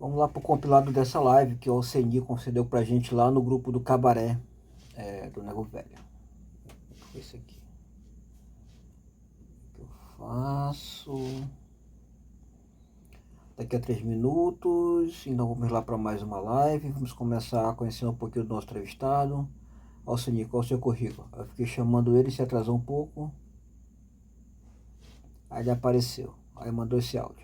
Vamos lá pro compilado dessa live que o Alceni concedeu pra gente lá no grupo do Cabaré do Nego Velho. Foi isso aqui. O que eu faço? Daqui a 3 minutos, então vamos lá para mais uma live. Vamos começar a conhecer um pouquinho do nosso entrevistado. Alceni, qual é o seu currículo? Eu fiquei chamando ele, se atrasou um pouco. Aí ele apareceu. Aí mandou esse áudio.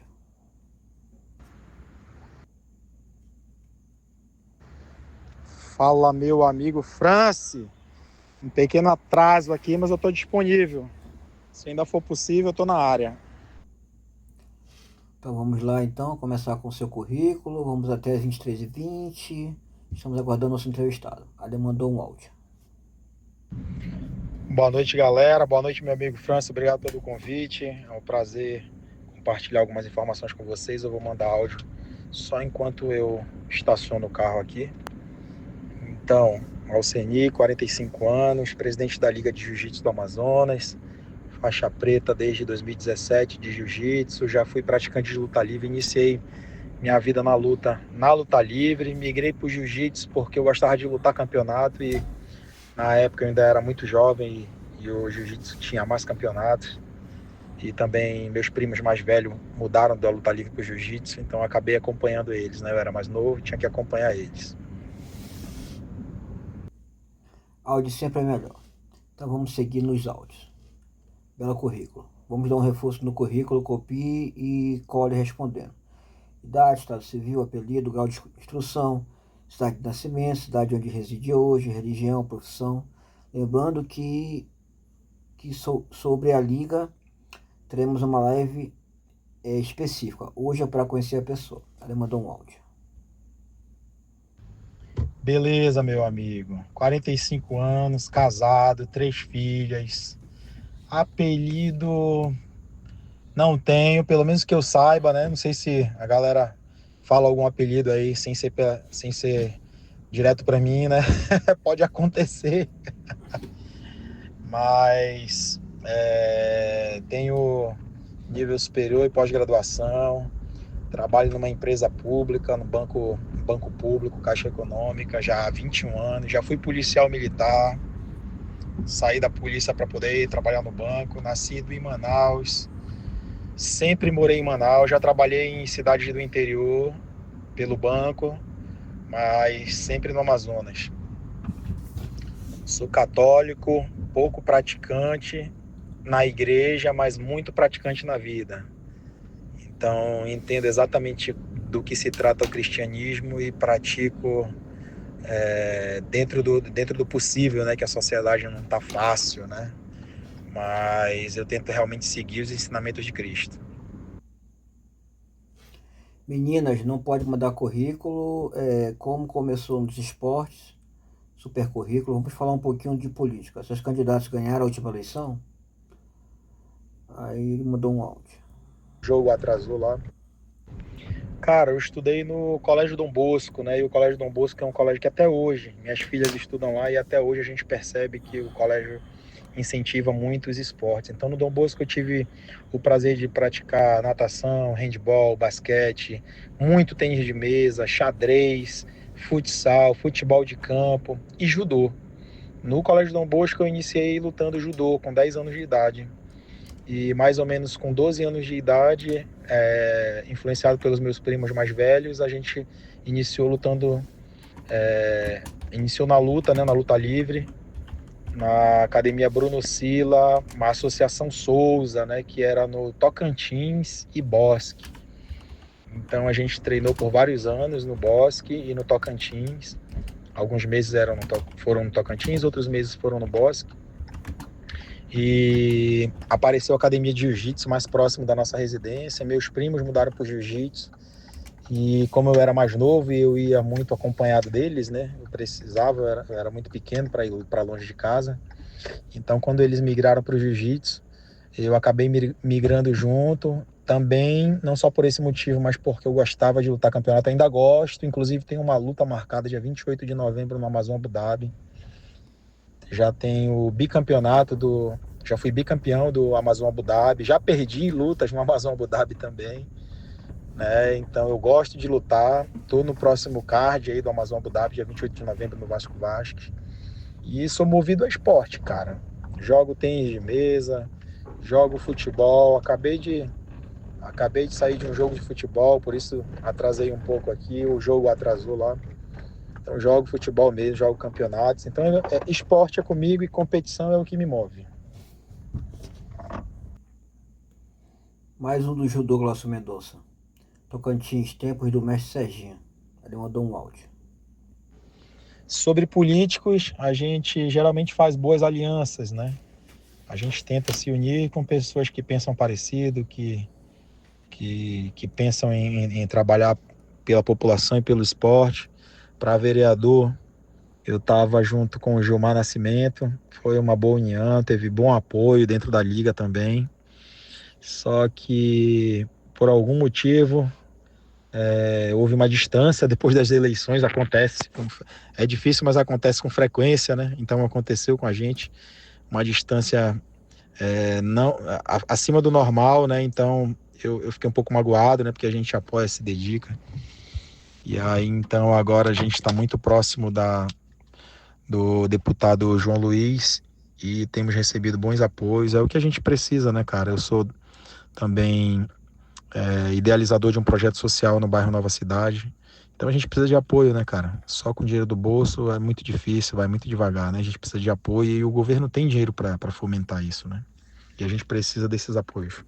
Fala, meu amigo France. Um pequeno atraso aqui, mas eu estou disponível. Se ainda for possível, eu estou na área. Então vamos lá então, começar com o seu currículo. Vamos até as 23h20. Estamos aguardando nosso entrevistado. Aí ele mandou um áudio. Boa noite, galera. Boa noite, meu amigo France. Obrigado pelo convite. É um prazer compartilhar algumas informações com vocês. Eu vou mandar áudio só enquanto eu estaciono o carro aqui. Então, Alceni, 45 anos, presidente da Liga de Jiu-Jitsu do Amazonas, faixa preta desde 2017 de Jiu-Jitsu. Já fui praticante de luta livre, iniciei minha vida na luta livre, migrei para o Jiu-Jitsu porque eu gostava de lutar campeonato e na época eu ainda era muito jovem e o Jiu-Jitsu tinha mais campeonatos. E também meus primos mais velhos mudaram da luta livre para o Jiu-Jitsu, então eu acabei acompanhando eles, né? Eu era mais novo e tinha que acompanhar eles. Áudio sempre é melhor. Então vamos seguir nos áudios. Belo currículo. Vamos dar um reforço no currículo, copie e cole respondendo. Idade, estado civil, apelido, grau de instrução, cidade de nascimento, cidade onde reside hoje, religião, profissão. Lembrando que sobre a liga teremos uma live específica. Hoje é para conhecer a pessoa. Ela mandou um áudio. Beleza, meu amigo. 45 anos, casado, 3 filhas. Apelido não tenho, pelo menos que eu saiba, né? Não sei se a galera fala algum apelido aí sem ser direto para mim, né? Pode acontecer. Mas tenho nível superior e pós-graduação. Trabalho numa empresa pública, no banco público, Caixa Econômica, já há 21 anos. Já fui policial militar, saí da polícia para poder ir trabalhar no banco. Nascido em Manaus, sempre morei em Manaus. Já trabalhei em cidades do interior pelo banco, mas sempre no Amazonas. Sou católico, pouco praticante na igreja, mas muito praticante na vida. Então, entendo exatamente do que se trata o cristianismo e pratico dentro do possível, né? Que a sociedade não está fácil, né? Mas eu tento realmente seguir os ensinamentos de Cristo. Meninas, não pode mandar currículo. Como começou nos esportes, super currículo. Vamos falar um pouquinho de política. Seus candidatos ganharam a última eleição? Aí ele mandou um áudio. O jogo atrasou lá. Cara, eu estudei no Colégio Dom Bosco, né? E o Colégio Dom Bosco é um colégio que até hoje, minhas filhas estudam lá e até hoje a gente percebe que o colégio incentiva muito os esportes. Então, no Dom Bosco eu tive o prazer de praticar natação, handball, basquete, muito tênis de mesa, xadrez, futsal, futebol de campo e judô. No Colégio Dom Bosco eu iniciei lutando judô com 10 anos de idade. E mais ou menos com 12 anos de idade, influenciado pelos meus primos mais velhos, a gente iniciou lutando, iniciou na luta, né, na luta livre, na Academia Bruno Sila, uma associação Souza, né, que era no Tocantins e Bosque. Então a gente treinou por vários anos no Bosque e no Tocantins. Alguns meses foram no Tocantins, outros meses foram no Bosque. E apareceu a academia de jiu-jitsu mais próximo da nossa residência. Meus primos mudaram para o jiu-jitsu. E como eu era mais novo e eu ia muito acompanhado deles, né? Eu precisava, eu era muito pequeno para ir para longe de casa. Então, quando eles migraram para o jiu-jitsu, eu acabei migrando junto. Também, não só por esse motivo, mas porque eu gostava de lutar campeonato. Ainda gosto. Inclusive, tem uma luta marcada dia 28 de novembro no Amazon Abu Dhabi. Já tenho bicampeonato Já fui bicampeão do Amazon Abu Dhabi. Já perdi lutas no Amazon Abu Dhabi também. né? Então eu gosto de lutar. Tô no próximo card aí do Amazon Abu Dhabi, dia 28 de novembro, no Vasco Vasques. E sou movido a esporte, cara. Jogo tênis de mesa, jogo futebol. Acabei de sair de um jogo de futebol, por isso atrasei um pouco aqui. O jogo atrasou lá. Então jogo futebol mesmo, jogo campeonatos. Então esporte é comigo e competição é o que me move. Mais um do judô Glaucio Mendonça. Tocantins, tempos do mestre Serginho. Ele mandou um áudio. Sobre políticos, a gente geralmente faz boas alianças, né? A gente tenta se unir com pessoas que pensam parecido, que pensam em trabalhar pela população e pelo esporte. Para vereador, eu estava junto com o Gilmar Nascimento, foi uma boa união, teve bom apoio dentro da liga também. Só que, por algum motivo, houve uma distância depois das eleições, acontece. É difícil, mas acontece com frequência, né? Então aconteceu com a gente uma distância não acima do normal, né? Então eu fiquei um pouco magoado, né? Porque a gente apoia, se dedica. E aí, então, agora a gente está muito próximo do deputado João Luiz e temos recebido bons apoios. É o que a gente precisa, né, cara? Eu sou também idealizador de um projeto social no bairro Nova Cidade. Então a gente precisa de apoio, né, cara? Só com dinheiro do bolso é muito difícil, vai muito devagar, né? A gente precisa de apoio e o governo tem dinheiro para fomentar isso, né? E a gente precisa desses apoios.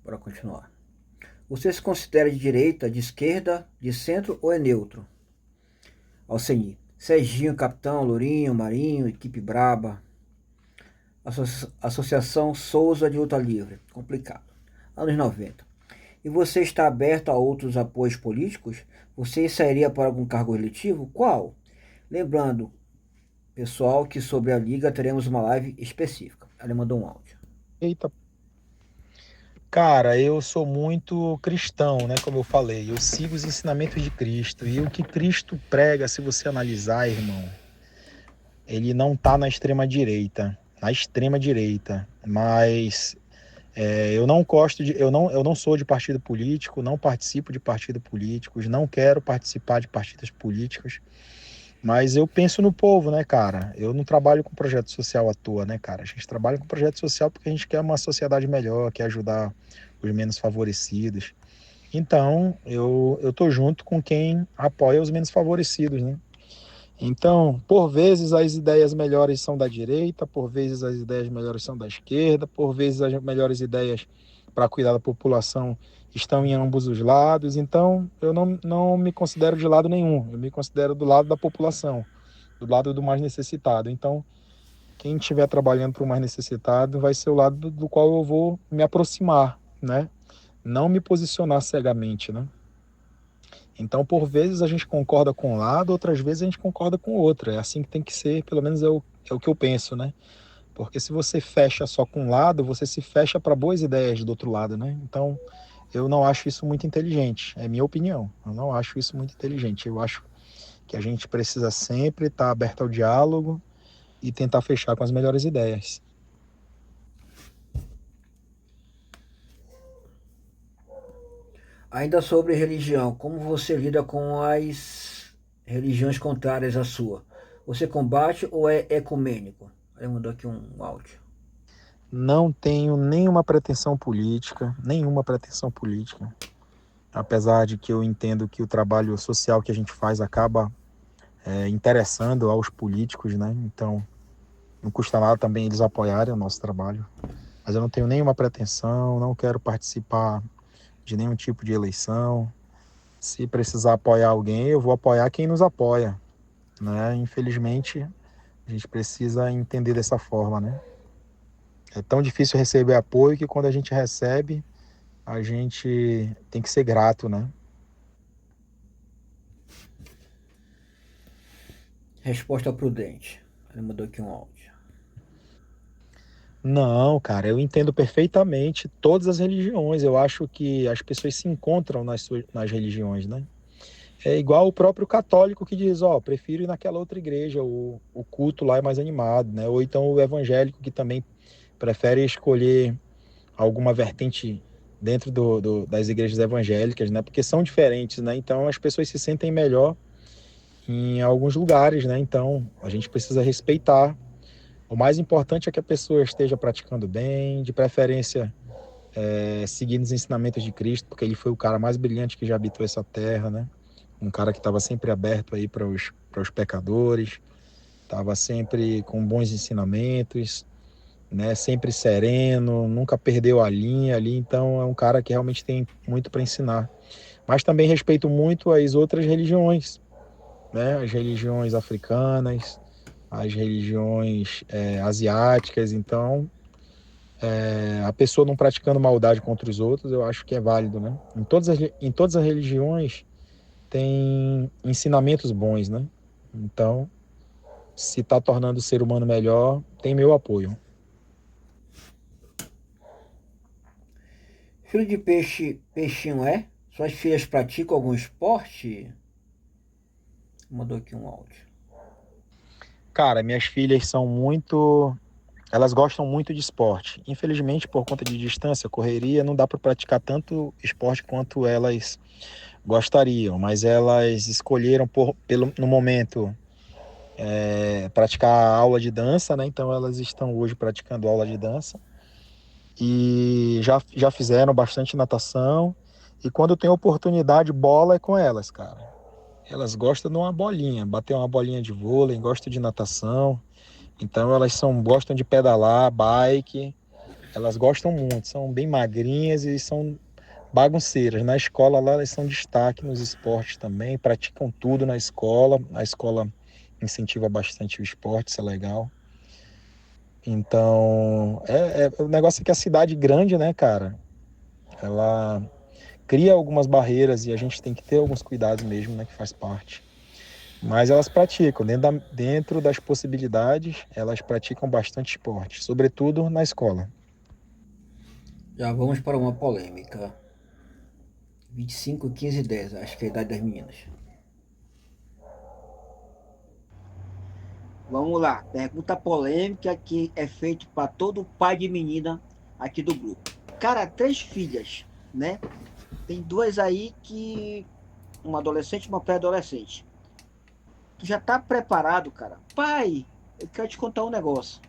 Bora continuar. Você se considera de direita, de esquerda, de centro ou é neutro? Alceni. Serginho, Capitão, Lourinho, Marinho, Equipe Braba. Associação Souza de Luta Livre. Complicado. Anos 90. E você está aberto a outros apoios políticos? Você sairia para algum cargo eletivo? Qual? Lembrando, pessoal, que sobre a Liga teremos uma live específica. Ele mandou um áudio. Eita. Cara, eu sou muito cristão, né? Como eu falei, eu sigo os ensinamentos de Cristo. E o que Cristo prega, se você analisar, irmão, ele não tá na extrema direita. Na extrema direita. Mas eu não gosto de. Eu não sou de partido político, não participo de partido políticos, não quero participar de partidos políticos. Mas eu penso no povo, né, cara? Eu não trabalho com projeto social à toa, né, cara? A gente trabalha com projeto social porque a gente quer uma sociedade melhor, quer ajudar os menos favorecidos. Então, eu tô junto com quem apoia os menos favorecidos, né? Então, por vezes as ideias melhores são da direita, por vezes as ideias melhores são da esquerda, por vezes as melhores ideias para cuidar da população estão em ambos os lados. Então, eu não me considero de lado nenhum, eu me considero do lado da população, do lado do mais necessitado. Então, quem estiver trabalhando para o mais necessitado vai ser o lado do qual eu vou me aproximar, né? Não me posicionar cegamente, né? Então, por vezes a gente concorda com um lado, outras vezes a gente concorda com o outro. É assim que tem que ser, pelo menos é o que eu penso, né? Porque se você fecha só com um lado, você se fecha para boas ideias do outro lado, né? Então, eu não acho isso muito inteligente. É minha opinião. Eu não acho isso muito inteligente. Eu acho que a gente precisa sempre estar aberto ao diálogo e tentar fechar com as melhores ideias. Ainda sobre religião, como você lida com as religiões contrárias à sua? Você combate ou é ecumênico? Ele mandou aqui um áudio. Não tenho nenhuma pretensão política. Apesar de que eu entendo que o trabalho social que a gente faz acaba interessando aos políticos, né? Então, não custa nada também eles apoiarem o nosso trabalho. Mas eu não tenho nenhuma pretensão, não quero participar de nenhum tipo de eleição. Se precisar apoiar alguém, eu vou apoiar quem nos apoia, né? Infelizmente, a gente precisa entender dessa forma, né? É tão difícil receber apoio que quando a gente recebe, a gente tem que ser grato, né? Resposta prudente. Ele mandou aqui um áudio. Não, cara, eu entendo perfeitamente todas as religiões. Eu acho que as pessoas se encontram nas religiões, né? É igual o próprio católico que diz, ó, prefiro ir naquela outra igreja, o culto lá é mais animado, né? Ou então o evangélico que também prefere escolher alguma vertente dentro das igrejas evangélicas, né? Porque são diferentes, né? Então as pessoas se sentem melhor em alguns lugares, né? Então a gente precisa respeitar. O mais importante é que a pessoa esteja praticando bem, de preferência seguindo os ensinamentos de Cristo, porque ele foi o cara mais brilhante que já habitou essa terra, né? Um cara que estava sempre aberto aí para os pecadores, estava sempre com bons ensinamentos, né? Sempre sereno, nunca perdeu a linha ali, então é um cara que realmente tem muito para ensinar. Mas também respeito muito as outras religiões, né? As religiões africanas, as religiões asiáticas, então a pessoa não praticando maldade contra os outros, eu acho que é válido, né? Em todas as religiões tem ensinamentos bons, né? Então, se está tornando o ser humano melhor, tem meu apoio. Filho de peixe, peixinho é? Suas filhas praticam algum esporte? Mandou aqui um áudio. Cara, minhas filhas são muito. Elas gostam muito de esporte. Infelizmente, por conta de distância, correria, não dá para praticar tanto esporte quanto elas gostariam, mas elas escolheram no momento praticar aula de dança, né? Então elas estão hoje praticando aula de dança e já fizeram bastante natação. E quando tem oportunidade, bola é com elas, cara. Elas gostam de uma bolinha, bater uma bolinha de vôlei, gostam de natação. Então gostam de pedalar, bike. Elas gostam muito, são bem magrinhas e são bagunceiras. Na escola lá elas são destaque nos esportes também, praticam tudo na escola. A escola incentiva bastante o esporte, isso é legal. Então, o negócio é que a cidade grande, né, cara, ela cria algumas barreiras e a gente tem que ter alguns cuidados mesmo, né, que faz parte. Mas elas praticam, dentro das possibilidades, elas praticam bastante esporte, sobretudo na escola. Já vamos para uma polêmica. 25, 15 e 10, acho que é a idade das meninas. Vamos lá, pergunta polêmica que é feita para todo pai de menina aqui do grupo. Cara, três filhas, né? Tem duas aí que uma adolescente e uma pré-adolescente. Tu já tá preparado, cara? Pai, eu quero te contar um negócio.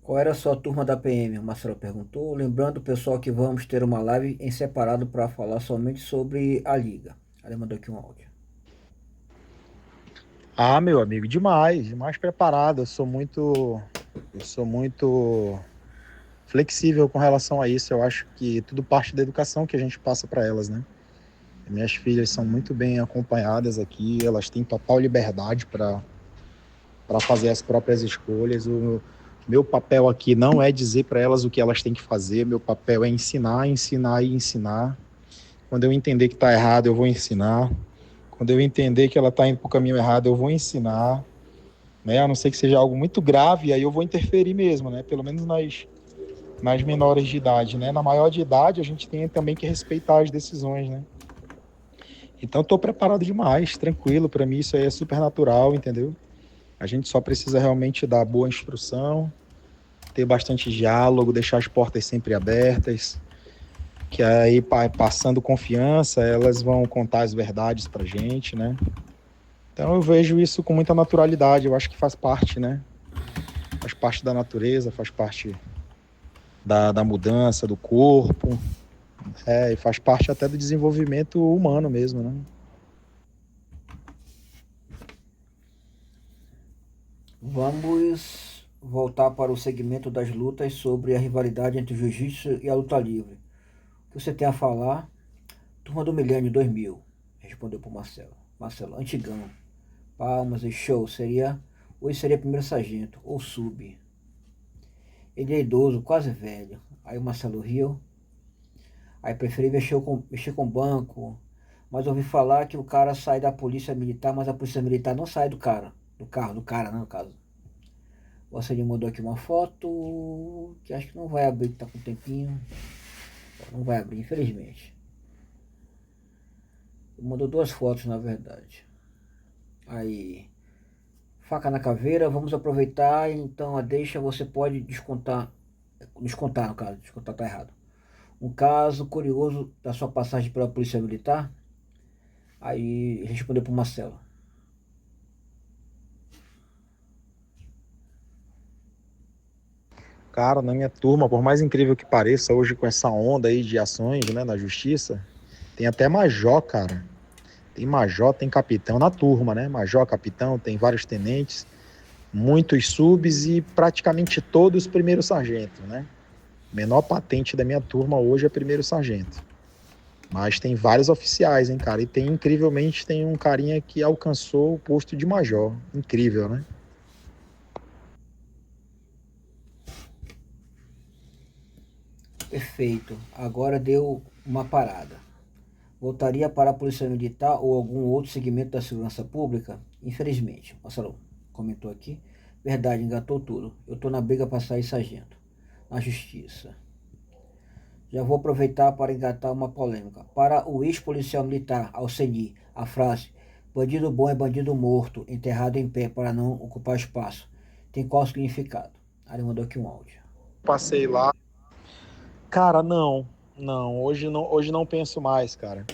Qual era a sua turma da PM? O Marcelo perguntou. Lembrando, pessoal, que vamos ter uma live em separado para falar somente sobre a liga. Ele mandou aqui um áudio. Ah, meu amigo, demais preparado. Eu sou muito flexível com relação a isso. Eu acho que tudo parte da educação que a gente passa para elas, né? Minhas filhas são muito bem acompanhadas aqui, elas têm total liberdade para fazer as próprias escolhas. O meu papel aqui não é dizer para elas o que elas têm que fazer, meu papel é ensinar, ensinar e ensinar. Quando eu entender que está errado, eu vou ensinar. Quando eu entender que ela está indo para o caminho errado, eu vou ensinar. Né? A não ser que seja algo muito grave, aí eu vou interferir mesmo, né? Pelo menos nas menores de idade, né? Na maior de idade, a gente tem também que respeitar as decisões, né? Então, estou preparado demais, tranquilo. Para mim, isso aí é super natural, entendeu? A gente só precisa realmente dar boa instrução, ter bastante diálogo, deixar as portas sempre abertas, que aí, passando confiança, elas vão contar as verdades pra gente, né? Então, eu vejo isso com muita naturalidade. Eu acho que faz parte, né? Faz parte da natureza, faz parte da mudança do corpo, e faz parte até do desenvolvimento humano mesmo, né? Vamos voltar para o segmento das lutas sobre a rivalidade entre o jiu-jitsu e a luta livre. O que você tem a falar? Turma do Milênio 2000, respondeu para o Marcelo. Marcelo, antigão. Palmas e show. Hoje seria primeiro sargento ou sub. Ele é idoso, quase velho. Aí o Marcelo riu. Aí preferi mexer com banco. Mas ouvi falar que o cara sai da polícia militar, mas a polícia militar não sai do cara. Do carro, do cara, né, no caso. Você me mandou aqui uma foto que acho que não vai abrir, que tá com um tempinho. Não vai abrir, infelizmente. Mandou duas fotos, na verdade. Aí, faca na caveira, vamos aproveitar. Então a deixa você pode descontar. Descontar, no caso, descontar tá errado. Um caso curioso da sua passagem pela Polícia Militar. Aí respondeu pro Marcelo. Cara, na minha turma, por mais incrível que pareça, hoje com essa onda aí de ações, né, na justiça, tem até major, cara. Tem major, tem capitão na turma, né? Major, capitão, tem vários tenentes, muitos subs e praticamente todos primeiro sargento, né? Menor patente da minha turma hoje é primeiro sargento. Mas tem vários oficiais, hein, cara? E tem, incrivelmente, tem um carinha que alcançou o posto de major. Incrível, né? Perfeito. Agora deu uma parada. Voltaria para a Polícia Militar ou algum outro segmento da segurança pública? Infelizmente. Marcelo comentou aqui. Verdade, engatou tudo. Eu tô na briga para sair sargento. Na justiça. Já vou aproveitar para engatar uma polêmica. Para o ex-policial militar, Alceni, a frase bandido bom é bandido morto, enterrado em pé para não ocupar espaço. Tem qual significado? Aí ele mandou aqui um áudio. Passei lá. Cara, hoje não penso mais, cara.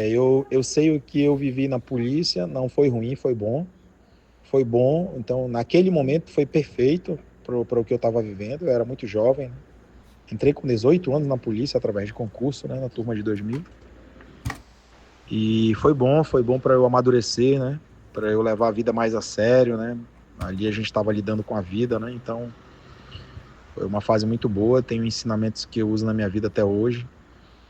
Eu sei o que eu vivi na polícia, não foi ruim, foi bom. Foi bom, então naquele momento foi perfeito para o que eu estava vivendo, eu era muito jovem, né? Entrei com 18 anos na polícia através de concurso, né, na turma de 2000. E foi bom para eu amadurecer, né, para eu levar a vida mais a sério, né. Ali a gente estava lidando com a vida, né, então foi uma fase muito boa, tenho ensinamentos que eu uso na minha vida até hoje.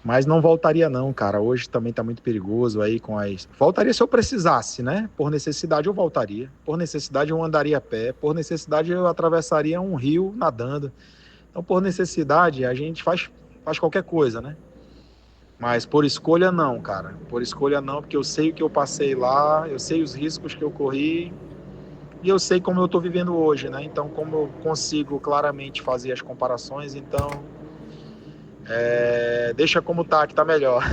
Mas não voltaria não, cara. Hoje também tá muito perigoso aí com as... Voltaria se eu precisasse, né? Por necessidade eu voltaria. Por necessidade eu andaria a pé. Por necessidade eu atravessaria um rio nadando. Então, por necessidade, a gente faz qualquer coisa, né? Mas por escolha não, cara. Por escolha não, porque eu sei o que eu passei lá, eu sei os riscos que eu corri e eu sei como eu tô vivendo hoje, né? Então, como eu consigo claramente fazer as comparações, então deixa como tá, que tá melhor.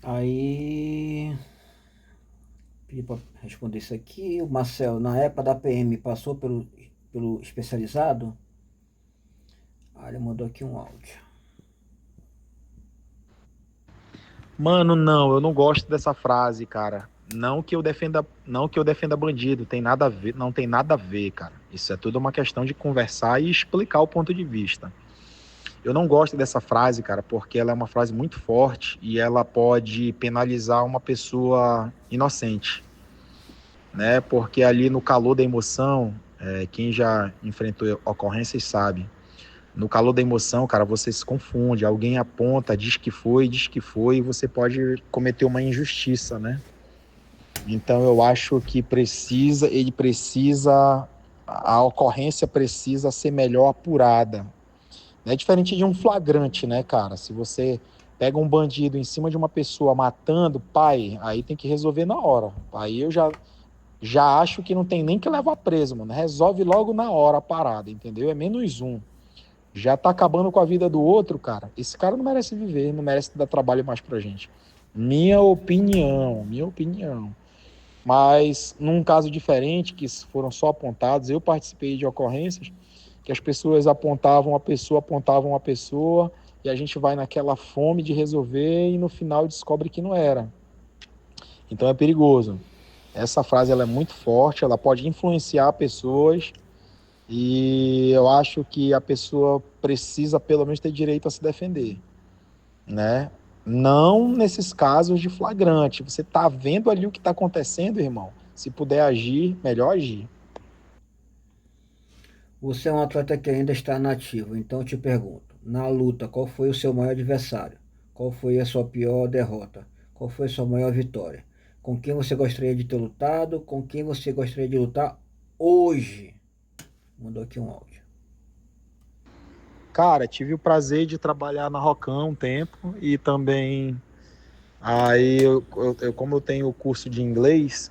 Aí pedi para responder isso aqui. O Marcelo, na época da PM, passou pelo especializado? Aí ele mandou aqui um áudio. Mano, não, eu não gosto dessa frase, cara. Não que eu defenda bandido, tem nada a ver, não tem nada a ver, cara. Isso é tudo uma questão de conversar e explicar o ponto de vista. Eu não gosto dessa frase, cara, porque ela é uma frase muito forte e ela pode penalizar uma pessoa inocente, né? Porque ali no calor da emoção, quem já enfrentou ocorrências sabe. No calor da emoção, cara, você se confunde. Alguém aponta, diz que foi, e você pode cometer uma injustiça, né? Então eu acho que a ocorrência precisa ser melhor apurada. É diferente de um flagrante, né, cara? Se você pega um bandido em cima de uma pessoa matando, pai, aí tem que resolver na hora. Aí eu já acho que não tem nem que levar preso, mano. Resolve logo na hora a parada, entendeu? É menos um. Já tá acabando com a vida do outro, cara. Esse cara não merece viver, não merece dar trabalho mais pra gente. Minha opinião, minha opinião. Mas num caso diferente, que foram só apontados, eu participei de ocorrências que as pessoas apontavam a pessoa, e a gente vai naquela fome de resolver e no final descobre que não era. Então é perigoso. Essa frase ela é muito forte, ela pode influenciar pessoas e eu acho que a pessoa precisa pelo menos ter direito a se defender, né? Não nesses casos de flagrante. Você tá vendo ali o que está acontecendo, irmão. Se puder agir, melhor agir. Você é um atleta que ainda está na ativa, então eu te pergunto: na luta, qual foi o seu maior adversário? Qual foi a sua pior derrota? Qual foi a sua maior vitória? Com quem você gostaria de ter lutado? Com quem você gostaria de lutar hoje? Mandou aqui um áudio. Cara, tive o prazer de trabalhar na Rocão um tempo e também Aí, como eu tenho o curso de inglês,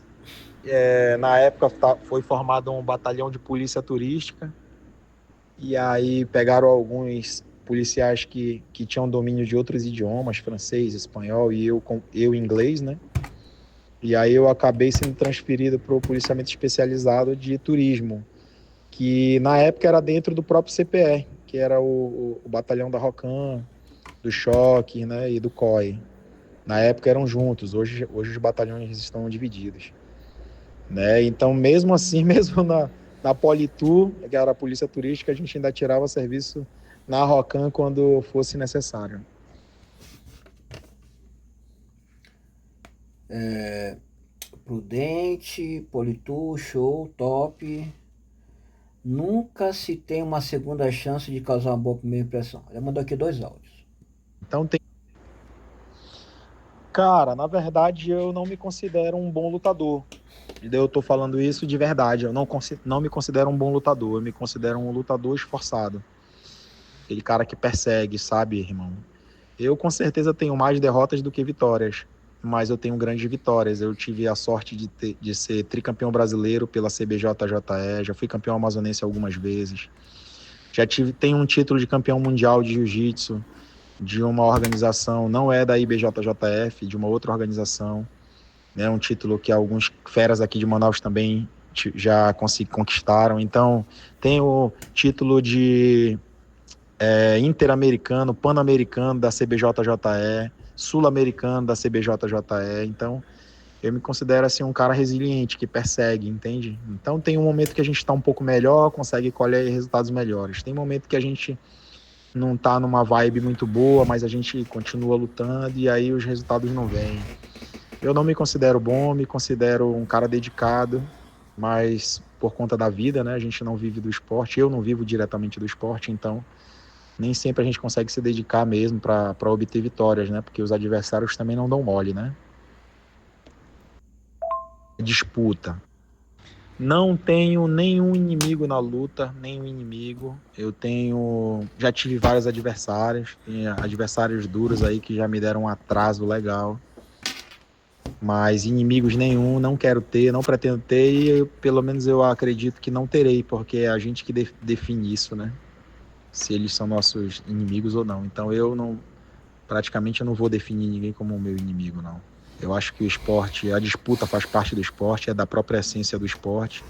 na época foi formado um batalhão de polícia turística, e aí pegaram alguns policiais que tinham domínio de outros idiomas, francês, espanhol, e eu inglês, né? E aí eu acabei sendo transferido para o policiamento especializado de turismo, que na época era dentro do próprio CPE, que era o batalhão da Rocan, do Choque, né, e do COI. Na época eram juntos, hoje os batalhões estão divididos. Né? Então, mesmo assim, mesmo na Politur, que era a polícia turística, a gente ainda tirava serviço na Rocan quando fosse necessário. Prudente, Politur, show, top. Nunca se tem uma segunda chance de causar uma boa primeira impressão. Ele mandou aqui 2 áudios. Então, cara, na verdade, eu não me considero um bom lutador. Eu tô falando isso de verdade. Eu não me considero um bom lutador. Eu me considero um lutador esforçado. Aquele cara que persegue, sabe, irmão? Eu com certeza tenho mais derrotas do que vitórias, mas eu tenho grandes vitórias. Eu tive a sorte de ser tricampeão brasileiro pela CBJJE, já fui campeão amazonense algumas vezes. Tenho um título de campeão mundial de jiu-jitsu de uma organização, não é da IBJJF, de uma outra organização. É um título que alguns feras aqui de Manaus também já conquistaram. Então, tenho título de interamericano, pan-americano da CBJJE, sul-americano da CBJJE. Então, eu me considero assim um cara resiliente, que persegue, entende? Então, tem um momento que a gente está um pouco melhor, consegue colher resultados melhores. Tem momento que a gente não está numa vibe muito boa, mas a gente continua lutando e aí os resultados não vêm. Eu não me considero bom, me considero um cara dedicado, mas por conta da vida, né? A gente não vive do esporte, eu não vivo diretamente do esporte, então nem sempre a gente consegue se dedicar mesmo para obter vitórias, né? Porque os adversários também não dão mole, né? Disputa. Não tenho nenhum inimigo na luta, nenhum inimigo. Já tive vários adversários, tem adversários duros aí que já me deram um atraso legal. Mas inimigos nenhum, não quero ter, não pretendo ter e pelo menos eu acredito que não terei, porque é a gente que define isso, né? Se eles são nossos inimigos ou não. Então praticamente eu não vou definir ninguém como meu inimigo, não. Eu acho que o esporte, a disputa faz parte do esporte, é da própria essência do esporte.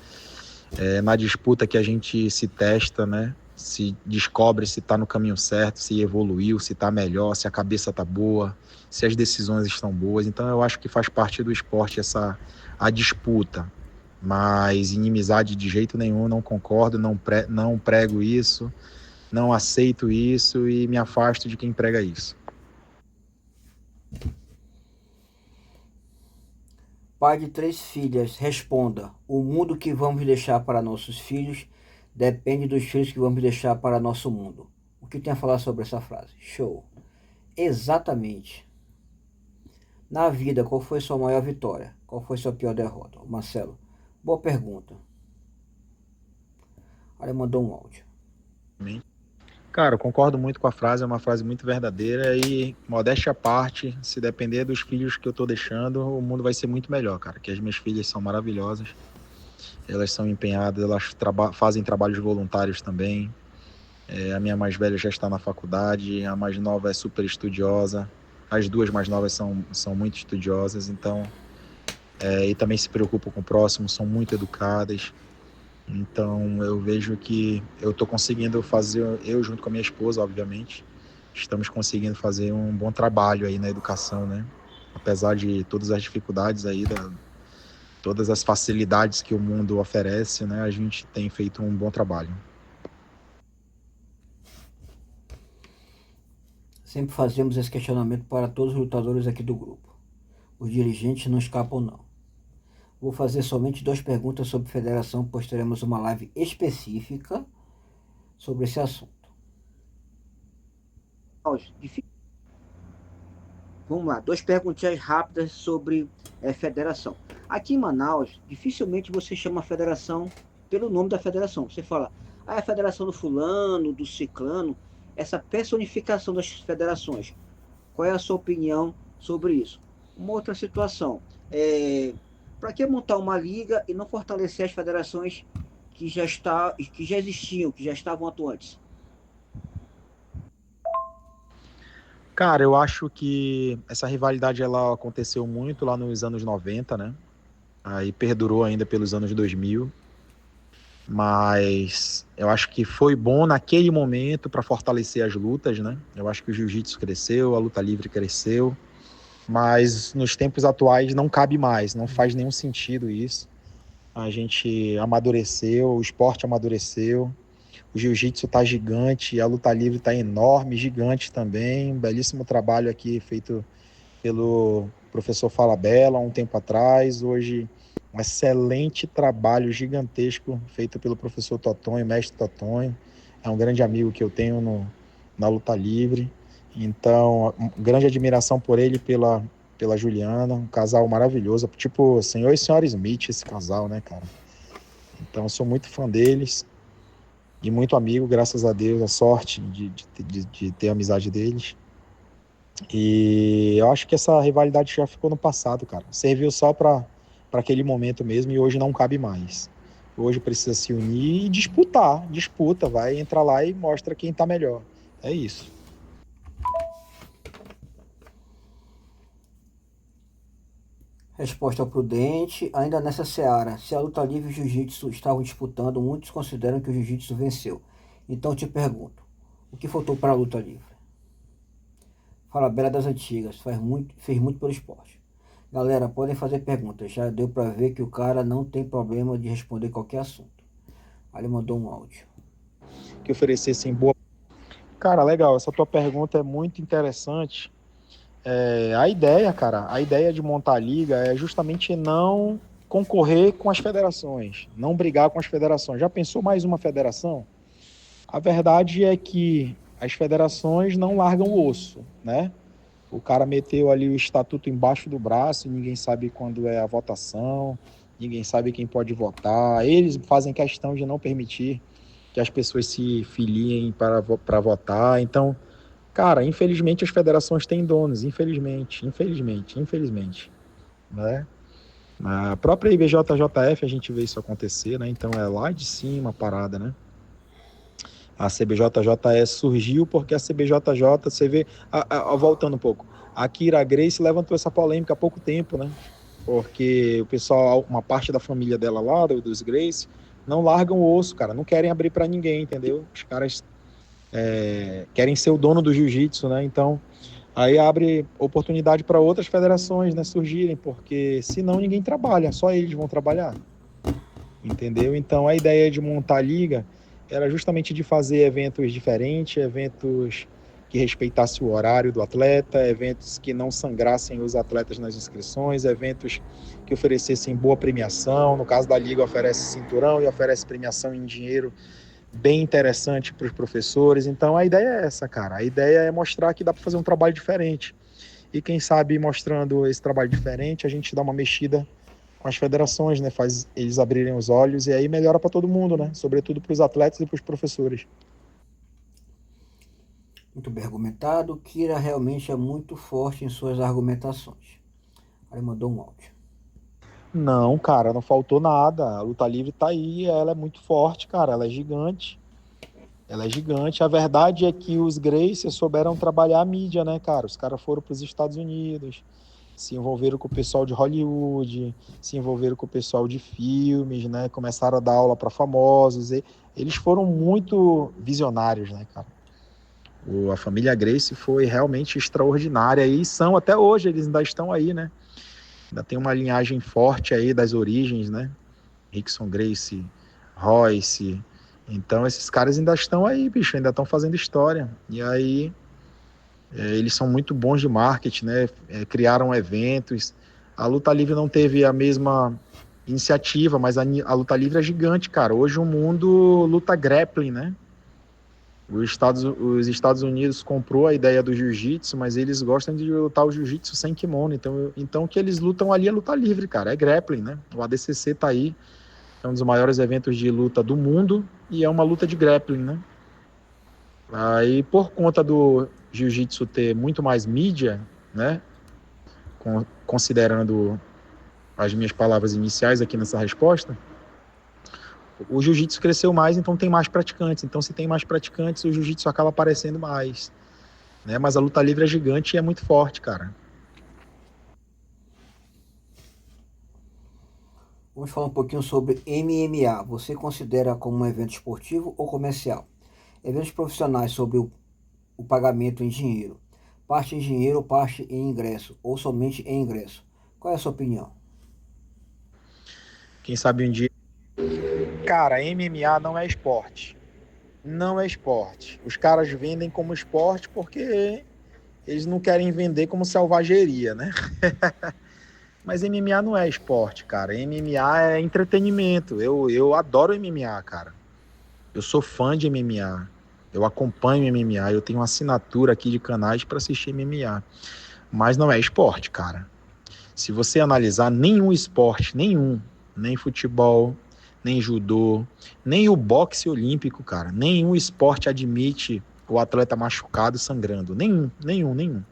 É na disputa que a gente se testa, né? Se descobre se está no caminho certo, se evoluiu, se está melhor, se a cabeça está boa, se as decisões estão boas. Então eu acho que faz parte do esporte a disputa. Mas inimizade de jeito nenhum, não concordo, não prego isso, não aceito isso e me afasto de quem prega isso. Pai de 3 filhas, responda: o mundo que vamos deixar para nossos filhos depende dos filhos que vamos deixar para nosso mundo. O que tem a falar sobre essa frase? Show. Exatamente. Na vida, qual foi sua maior vitória? Qual foi sua pior derrota? Marcelo, boa pergunta. Olha, mandou um áudio. Cara, eu concordo muito com a frase, é uma frase muito verdadeira e, modéstia à parte, se depender dos filhos que eu tô deixando, o mundo vai ser muito melhor, cara. Que as minhas filhas são maravilhosas, elas são empenhadas, elas fazem trabalhos voluntários também. A minha mais velha já está na faculdade, a mais nova é super estudiosa, as duas mais novas são muito estudiosas, então, e também se preocupam com o próximo, são muito educadas. Então eu vejo que eu estou conseguindo fazer, eu junto com a minha esposa, obviamente, estamos conseguindo fazer um bom trabalho aí na educação, né? Apesar de todas as dificuldades aí, todas as facilidades que o mundo oferece, né? A gente tem feito um bom trabalho. Sempre fazemos esse questionamento para todos os lutadores aqui do grupo. Os dirigentes não escapam, não. Vou fazer somente 2 perguntas sobre federação, pois teremos uma live específica sobre esse assunto. Vamos lá, 2 perguntinhas rápidas sobre federação. Aqui em Manaus, dificilmente você chama a federação pelo nome da federação. Você fala, é a federação do fulano, do ciclano, essa personificação das federações. Qual é a sua opinião sobre isso? Uma outra situação, para que montar uma liga e não fortalecer as federações que já existiam, que já estavam atuantes? Cara, eu acho que essa rivalidade ela aconteceu muito lá nos anos 90, né? Aí perdurou ainda pelos anos 2000, mas eu acho que foi bom naquele momento para fortalecer as lutas, né? Eu acho que o jiu-jitsu cresceu, a luta livre cresceu, mas nos tempos atuais não cabe mais, não faz nenhum sentido isso. A gente amadureceu, o esporte amadureceu, o jiu-jitsu está gigante, a luta livre está enorme, gigante também. Um belíssimo trabalho aqui feito pelo professor Falabella há um tempo atrás. Hoje, um excelente trabalho gigantesco feito pelo professor Totonho, mestre Totonho. É um grande amigo que eu tenho na luta livre. Então, grande admiração por ele e pela Juliana. Um casal maravilhoso. Tipo, senhor e senhora Smith, esse casal, né, cara? Então, eu sou muito fã deles e muito amigo, graças a Deus, a sorte de ter a amizade deles. E eu acho que essa rivalidade já ficou no passado, cara. Serviu só para aquele momento mesmo e hoje não cabe mais. Hoje precisa se unir e disputar. Disputa, vai entrar lá e mostra quem tá melhor. É isso. Resposta prudente, ainda nessa seara, se a luta livre e o jiu-jitsu estavam disputando, muitos consideram que o jiu-jitsu venceu. Então eu te pergunto, o que faltou para a luta livre? Fala Bela das antigas, fez muito pelo esporte. Galera, podem fazer perguntas, já deu para ver que o cara não tem problema de responder qualquer assunto. Aí ele mandou um áudio. Que oferecessem boa. Cara, legal. Essa tua pergunta é muito interessante. A ideia, cara, a ideia de montar a liga é justamente não concorrer com as federações, não brigar com as federações. Já pensou mais uma federação? A verdade é que as federações não largam o osso, né? O cara meteu ali o estatuto embaixo do braço, ninguém sabe quando é a votação, ninguém sabe quem pode votar. Eles fazem questão de não permitir que as pessoas se filiem para votar. Então, cara, infelizmente as federações têm donos, infelizmente, né? A própria IBJJF a gente vê isso acontecer, né? Então é lá de cima a parada, né? A CBJJE surgiu porque a CBJJ, você vê, voltando um pouco, a Kira Grace levantou essa polêmica há pouco tempo, né? Porque o pessoal, uma parte da família dela lá, dos Grace, não largam o osso, cara, não querem abrir para ninguém, entendeu? Os caras querem ser o dono do jiu-jitsu, né? Então, aí abre oportunidade para outras federações, né, surgirem, porque senão ninguém trabalha, só eles vão trabalhar, entendeu? Então, a ideia de montar a liga era justamente de fazer eventos diferentes, eventos que respeitassem o horário do atleta, eventos que não sangrassem os atletas nas inscrições, eventos que oferecessem boa premiação. No caso da liga, oferece cinturão e oferece premiação em dinheiro bem interessante para os professores. Então, a ideia é essa, cara. A ideia é mostrar que dá para fazer um trabalho diferente. E quem sabe, mostrando esse trabalho diferente, a gente dá uma mexida com as federações, né? Faz eles abrirem os olhos e aí melhora para todo mundo, né? Sobretudo para os atletas e para os professores. Muito bem argumentado, Kira realmente é muito forte em suas argumentações. Aí ele mandou um áudio. Não, cara, não faltou nada. A luta livre tá aí, ela é muito forte, cara. Ela é gigante. Ela é gigante. A verdade é que os Gracie souberam trabalhar a mídia, né, cara? Os caras foram para os Estados Unidos, se envolveram com o pessoal de Hollywood, se envolveram com o pessoal de filmes, né? Começaram a dar aula para famosos. E eles foram muito visionários, né, cara? A família Gracie foi realmente extraordinária e são até hoje, eles ainda estão aí, né? Ainda tem uma linhagem forte aí das origens, né? Rickson Gracie, Royce. Então esses caras ainda estão aí, bicho, ainda estão fazendo história. E aí eles são muito bons de marketing, né? Criaram eventos. A luta livre não teve a mesma iniciativa, mas a luta livre é gigante, cara. Hoje o mundo luta grappling, né? Os Estados Unidos comprou a ideia do jiu-jitsu, mas eles gostam de lutar o jiu-jitsu sem kimono. Então o que eles lutam ali é luta livre, cara. É grappling, né? O ADCC tá aí, é um dos maiores eventos de luta do mundo e é uma luta de grappling, né? Aí, por conta do jiu-jitsu ter muito mais mídia, né? considerando as minhas palavras iniciais aqui nessa resposta, o jiu-jitsu cresceu mais, então tem mais praticantes. Então, se tem mais praticantes, o jiu-jitsu acaba aparecendo mais, né? Mas a luta livre é gigante e é muito forte, cara. Vamos falar um pouquinho sobre MMA. Você considera como um evento esportivo ou comercial? Eventos profissionais sobre o pagamento em dinheiro. Parte em dinheiro ou parte em ingresso? Ou somente em ingresso? Qual é a sua opinião? Quem sabe um dia... Cara, MMA não é esporte. Não é esporte. Os caras vendem como esporte porque eles não querem vender como selvageria, né? Mas MMA não é esporte, cara. MMA é entretenimento. Eu adoro MMA, cara. Eu sou fã de MMA. Eu acompanho MMA. Eu tenho uma assinatura aqui de canais para assistir MMA. Mas não é esporte, cara. Se você analisar nenhum esporte, nem futebol, nem judô, nem o boxe olímpico, cara, nenhum esporte admite o atleta machucado sangrando. Nenhum.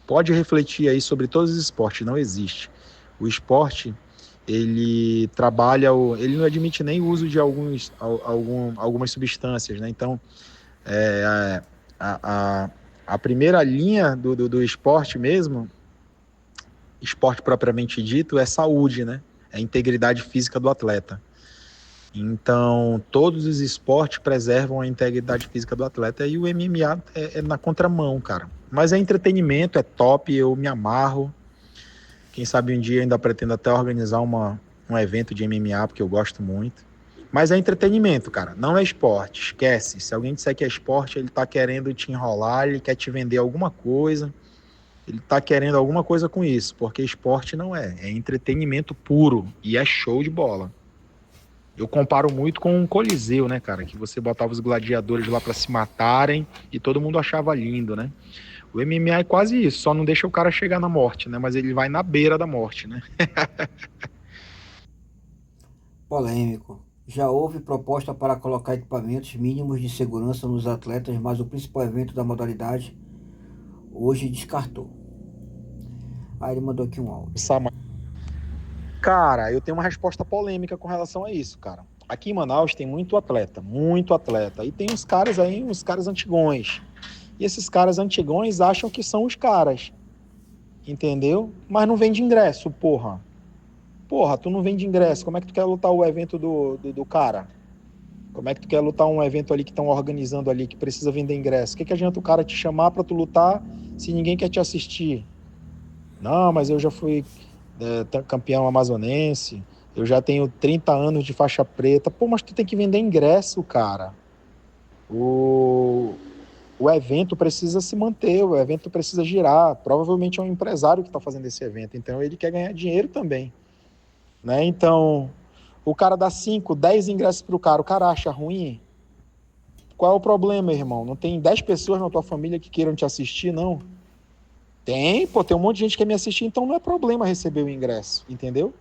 Pode refletir aí sobre todos os esportes, não existe. O esporte, ele trabalha, ele não admite nem o uso de algumas substâncias, né? Então, é, a, a, a primeira linha do esporte mesmo, esporte propriamente dito, é saúde, né? É a integridade física do atleta. Então, todos os esportes preservam a integridade física do atleta e o MMA é na contramão, cara. Mas é entretenimento, é top, eu me amarro. Quem sabe um dia ainda pretendo até organizar um evento de MMA, porque eu gosto muito. Mas é entretenimento, cara, não é esporte, esquece. Se alguém disser que é esporte, ele tá querendo te enrolar, ele quer te vender alguma coisa, ele tá querendo alguma coisa com isso, porque esporte não é entretenimento puro e é show de bola. Eu comparo muito com um coliseu, né, cara, que você botava os gladiadores lá para se matarem e todo mundo achava lindo, né? O MMA é quase isso, só não deixa o cara chegar na morte, né? Mas ele vai na beira da morte, né? Polêmico. Já houve proposta para colocar equipamentos mínimos de segurança nos atletas, mas o principal evento da modalidade hoje descartou. Aí ele mandou aqui um áudio. Cara, eu tenho uma resposta polêmica com relação a isso, cara. Aqui em Manaus tem muito atleta, muito atleta. E tem uns caras aí, uns caras antigões. E esses caras antigões acham que são os caras, entendeu? Mas não vende ingresso, porra. Porra, tu não vende ingresso, como é que tu quer lutar o evento do cara? Como é que tu quer lutar um evento ali que estão organizando ali, que precisa vender ingresso? O que adianta o cara te chamar pra tu lutar se ninguém quer te assistir? Não, mas eu já fui campeão amazonense, eu já tenho 30 anos de faixa preta. Pô, mas tu tem que vender ingresso, cara. O, o evento precisa se manter, o evento precisa girar. Provavelmente é um empresário que está fazendo esse evento, então ele quer ganhar dinheiro também, né? Então, o cara dá 5, 10 ingressos pro cara, o cara acha ruim? Qual é o problema, irmão? Não tem 10 pessoas na tua família que queiram te assistir, não? Tem, pô, tem um monte de gente que quer me assistir, então não é problema receber o ingresso, entendeu?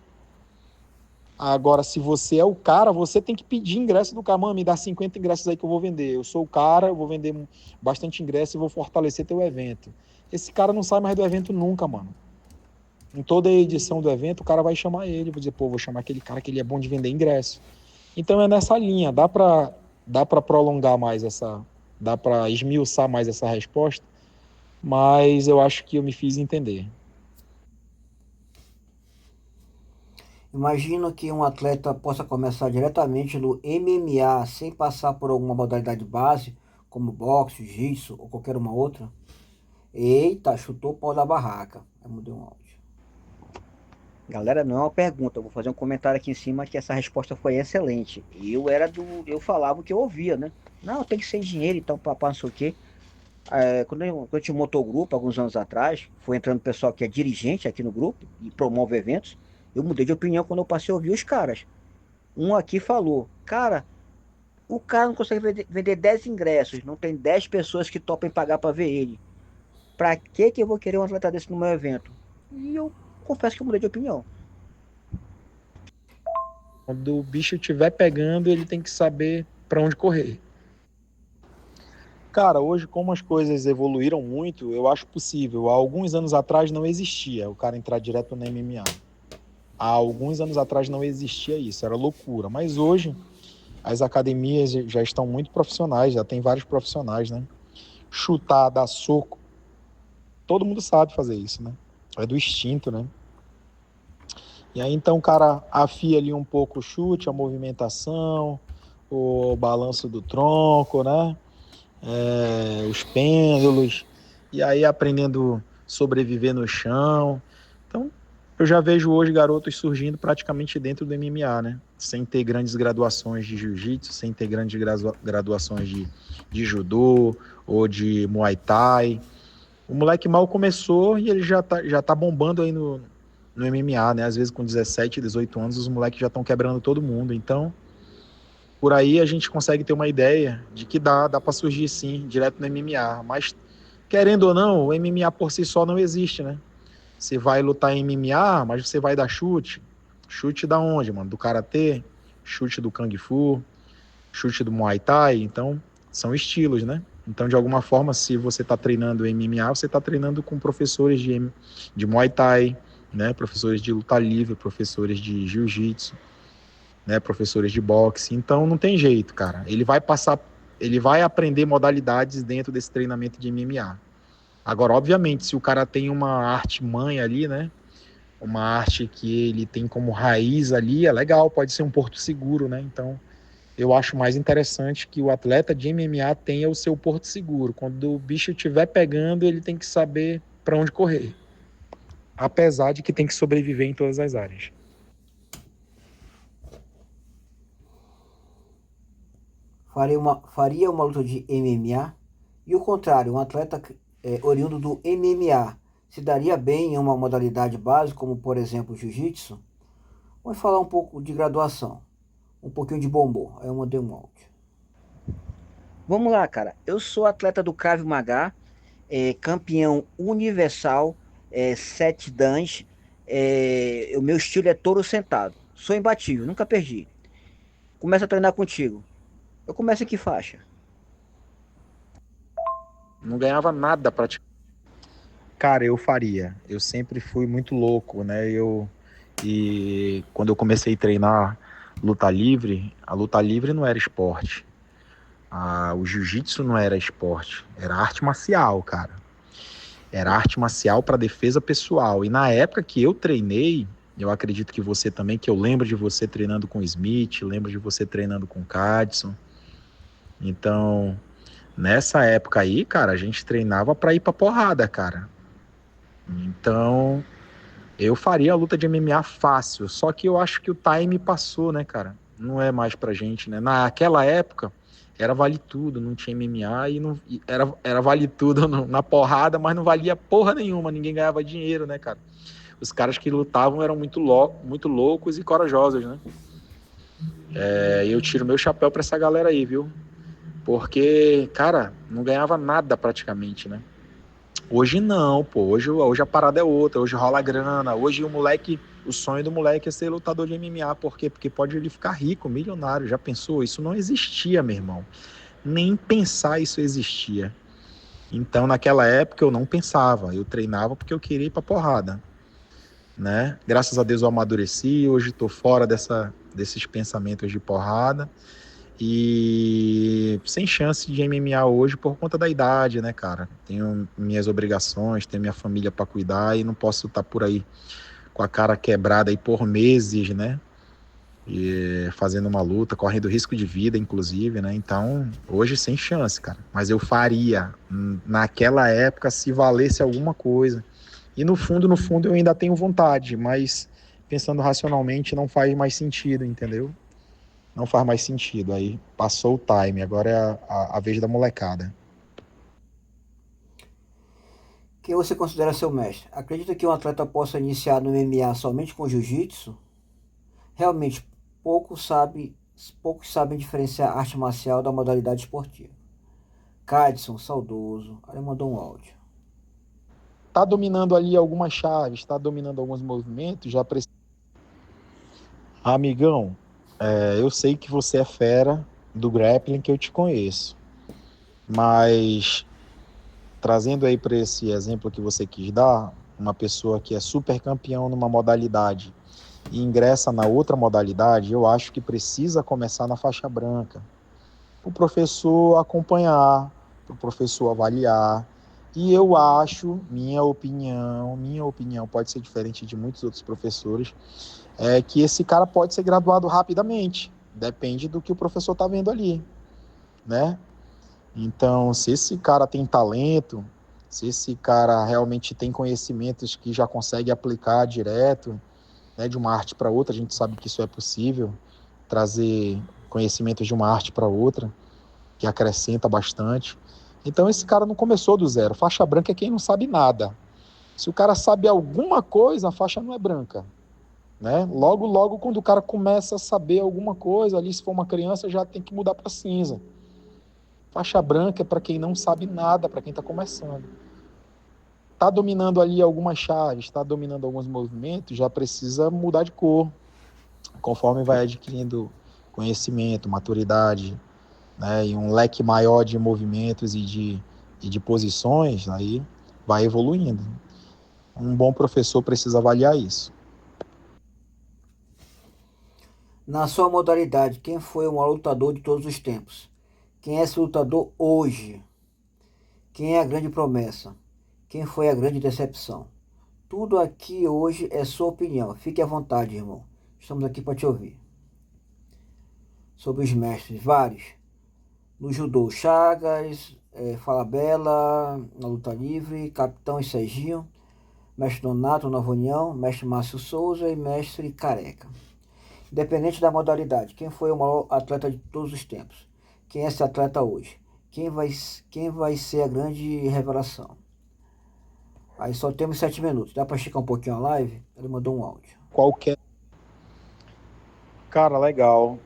Agora, se você é o cara, você tem que pedir ingresso do cara. Mano, me dá 50 ingressos aí que eu vou vender. Eu sou o cara, eu vou vender bastante ingresso e vou fortalecer teu evento. Esse cara não sai mais do evento nunca, mano. Em toda edição do evento, o cara vai chamar ele. Vou dizer, pô, vou chamar aquele cara que ele é bom de vender ingresso. Então é nessa linha. Dá pra prolongar mais essa... Dá pra esmiuçar mais essa resposta. Mas eu acho que eu me fiz entender. Imagino que um atleta possa começar diretamente no MMA sem passar por alguma modalidade base, como boxe, jiu-jitsu ou qualquer uma outra. Eita, chutou o pau da barraca. Aí mudei um áudio. Galera, não é uma pergunta, eu vou fazer um comentário aqui em cima que essa resposta foi excelente. Eu falava o que eu ouvia, né? Não, tem que ser engenheiro, então, papá, não sei o quê. Quando eu tinha montou o grupo, alguns anos atrás, foi entrando pessoal que é dirigente aqui no grupo e promove eventos. Eu mudei de opinião quando eu passei a ouvir os caras. Um aqui falou, cara, o cara não consegue vender 10 ingressos, não tem 10 pessoas que topem pagar para ver ele. Pra que eu vou querer um atleta desse no meu evento? E eu confesso que eu mudei de opinião. Quando o bicho estiver pegando, ele tem que saber para onde correr. Cara, hoje, como as coisas evoluíram muito, eu acho possível. Há alguns anos atrás não existia o cara entrar direto no MMA. Há alguns anos atrás não existia isso, era loucura. Mas hoje, as academias já estão muito profissionais, já tem vários profissionais, né? Chutar, dar soco, todo mundo sabe fazer isso, né? É do instinto, né? E aí então o cara afia ali um pouco o chute, a movimentação, o balanço do tronco, né? Os pêndulos, e aí aprendendo a sobreviver no chão. Então, eu já vejo hoje garotos surgindo praticamente dentro do MMA, né? Sem ter grandes graduações de jiu-jitsu, sem ter grandes graduações de judô ou de muay thai. O moleque mal começou e ele já tá bombando aí no MMA, né? Às vezes com 17, 18 anos, os moleques já estão quebrando todo mundo. Então, por aí a gente consegue ter uma ideia de que dá para surgir sim, direto no MMA. Mas, querendo ou não, o MMA por si só não existe, né? Você vai lutar em MMA, mas você vai dar chute. Chute da onde, mano? Do Karatê, chute do Kung Fu, chute do Muay Thai. Então, são estilos, né? Então, de alguma forma, se você está treinando MMA, você está treinando com professores de Muay Thai, né? Professores de luta livre, professores de Jiu-Jitsu, né, professores de boxe. Então não tem jeito, cara. Ele vai aprender modalidades dentro desse treinamento de MMA. Agora, obviamente, se o cara tem uma arte mãe ali, né, uma arte que ele tem como raiz ali, é legal, pode ser um porto seguro, né? Então, eu acho mais interessante que o atleta de MMA tenha o seu porto seguro. Quando o bicho estiver pegando, ele tem que saber para onde correr. Apesar de que tem que sobreviver em todas as áreas. Faria uma luta de MMA? E o contrário, um atleta oriundo do MMA se daria bem em uma modalidade básica, como por exemplo jiu-jitsu? Vamos falar um pouco de graduação, um pouquinho de bombom. Aí eu mandei um áudio. Vamos lá, cara. Eu sou atleta do Krav Maga, campeão universal, 7 dans. O meu estilo é touro sentado. Sou imbatível, nunca perdi. Começo a treinar contigo. Eu começo em que faixa? Não ganhava nada praticamente. Cara, eu faria. Eu sempre fui muito louco, né? E quando eu comecei a treinar luta livre, a luta livre não era esporte. O jiu-jitsu não era esporte, era arte marcial, cara. Era arte marcial para defesa pessoal. E na época que eu treinei, eu acredito que você também, que eu lembro de você treinando com o Smith, lembro de você treinando com o Cadson. Então, nessa época aí, cara, a gente treinava para ir pra porrada, cara. Então, eu faria a luta de MMA fácil, só que eu acho que o time passou, né, cara? Não é mais pra gente, né? Naquela época, era vale tudo, não tinha MMA e não, era vale tudo na porrada, mas não valia porra nenhuma, ninguém ganhava dinheiro, né, cara? Os caras que lutavam eram muito loucos e corajosos, né? Eu tiro meu chapéu pra essa galera aí, viu? Porque, cara, não ganhava nada praticamente, né? Hoje não, pô. Hoje a parada é outra. Hoje rola grana. Hoje o sonho do moleque é ser lutador de MMA. Por quê? Porque pode ele ficar rico, milionário. Já pensou? Isso não existia, meu irmão. Nem pensar isso existia. Então, naquela época, eu não pensava. Eu treinava porque eu queria ir pra porrada, né? Graças a Deus eu amadureci. Hoje tô fora desses pensamentos de porrada. E sem chance de MMA hoje por conta da idade, né, cara? Tenho minhas obrigações, tenho minha família para cuidar e não posso estar por aí com a cara quebrada aí por meses, né? E fazendo uma luta, correndo risco de vida, inclusive, né? Então, hoje sem chance, cara. Mas eu faria naquela época se valesse alguma coisa. E no fundo, eu ainda tenho vontade, mas pensando racionalmente não faz mais sentido, entendeu? Não faz mais sentido. Aí passou o time, agora é a vez da molecada. Quem você considera seu mestre? Acredita que um atleta possa iniciar no MMA somente com jiu-jitsu? Realmente, poucos sabem diferenciar a arte marcial da modalidade esportiva. Cadson, saudoso. Aí mandou um áudio. Tá dominando ali algumas chaves, tá dominando alguns movimentos, já precisa. Amigão, eu sei que você é fera do grappling, que eu te conheço. Mas trazendo aí para esse exemplo que você quis dar, uma pessoa que é super campeão numa modalidade e ingressa na outra modalidade, eu acho que precisa começar na faixa branca. O professor acompanhar, para o professor avaliar. E eu acho, minha opinião pode ser diferente de muitos outros professores, é que esse cara pode ser graduado rapidamente. Depende do que o professor está vendo ali, né? Então, se esse cara tem talento, se esse cara realmente tem conhecimentos que já consegue aplicar direto, né, de uma arte para outra, a gente sabe que isso é possível, trazer conhecimentos de uma arte para outra, que acrescenta bastante. Então, esse cara não começou do zero. Faixa branca é quem não sabe nada. Se o cara sabe alguma coisa, a faixa não é branca. Né? Logo, logo, quando o cara começa a saber alguma coisa, ali, se for uma criança, já tem que mudar para cinza. Faixa branca é para quem não sabe nada, para quem está começando. Está dominando ali algumas chaves, está dominando alguns movimentos, já precisa mudar de cor. Conforme vai adquirindo conhecimento, maturidade, né, e um leque maior de movimentos e de posições, aí vai evoluindo. Um bom professor precisa avaliar isso. Na sua modalidade, quem foi o maior lutador de todos os tempos? Quem é esse lutador hoje? Quem é a grande promessa? Quem foi a grande decepção? Tudo aqui hoje é sua opinião. Fique à vontade, irmão. Estamos aqui para te ouvir. Sobre os mestres, vários. No judô, Chagas, Falabella, na luta livre, Capitão e Serginho, Mestre Donato, Nova União, Mestre Márcio Souza e Mestre Careca. Independente da modalidade, quem foi o maior atleta de todos os tempos? Quem é esse atleta hoje? Quem vai ser a grande revelação? Aí só temos 7 minutos. Dá para esticar um pouquinho a live? Ele mandou um áudio. Qualquer. Cara, legal.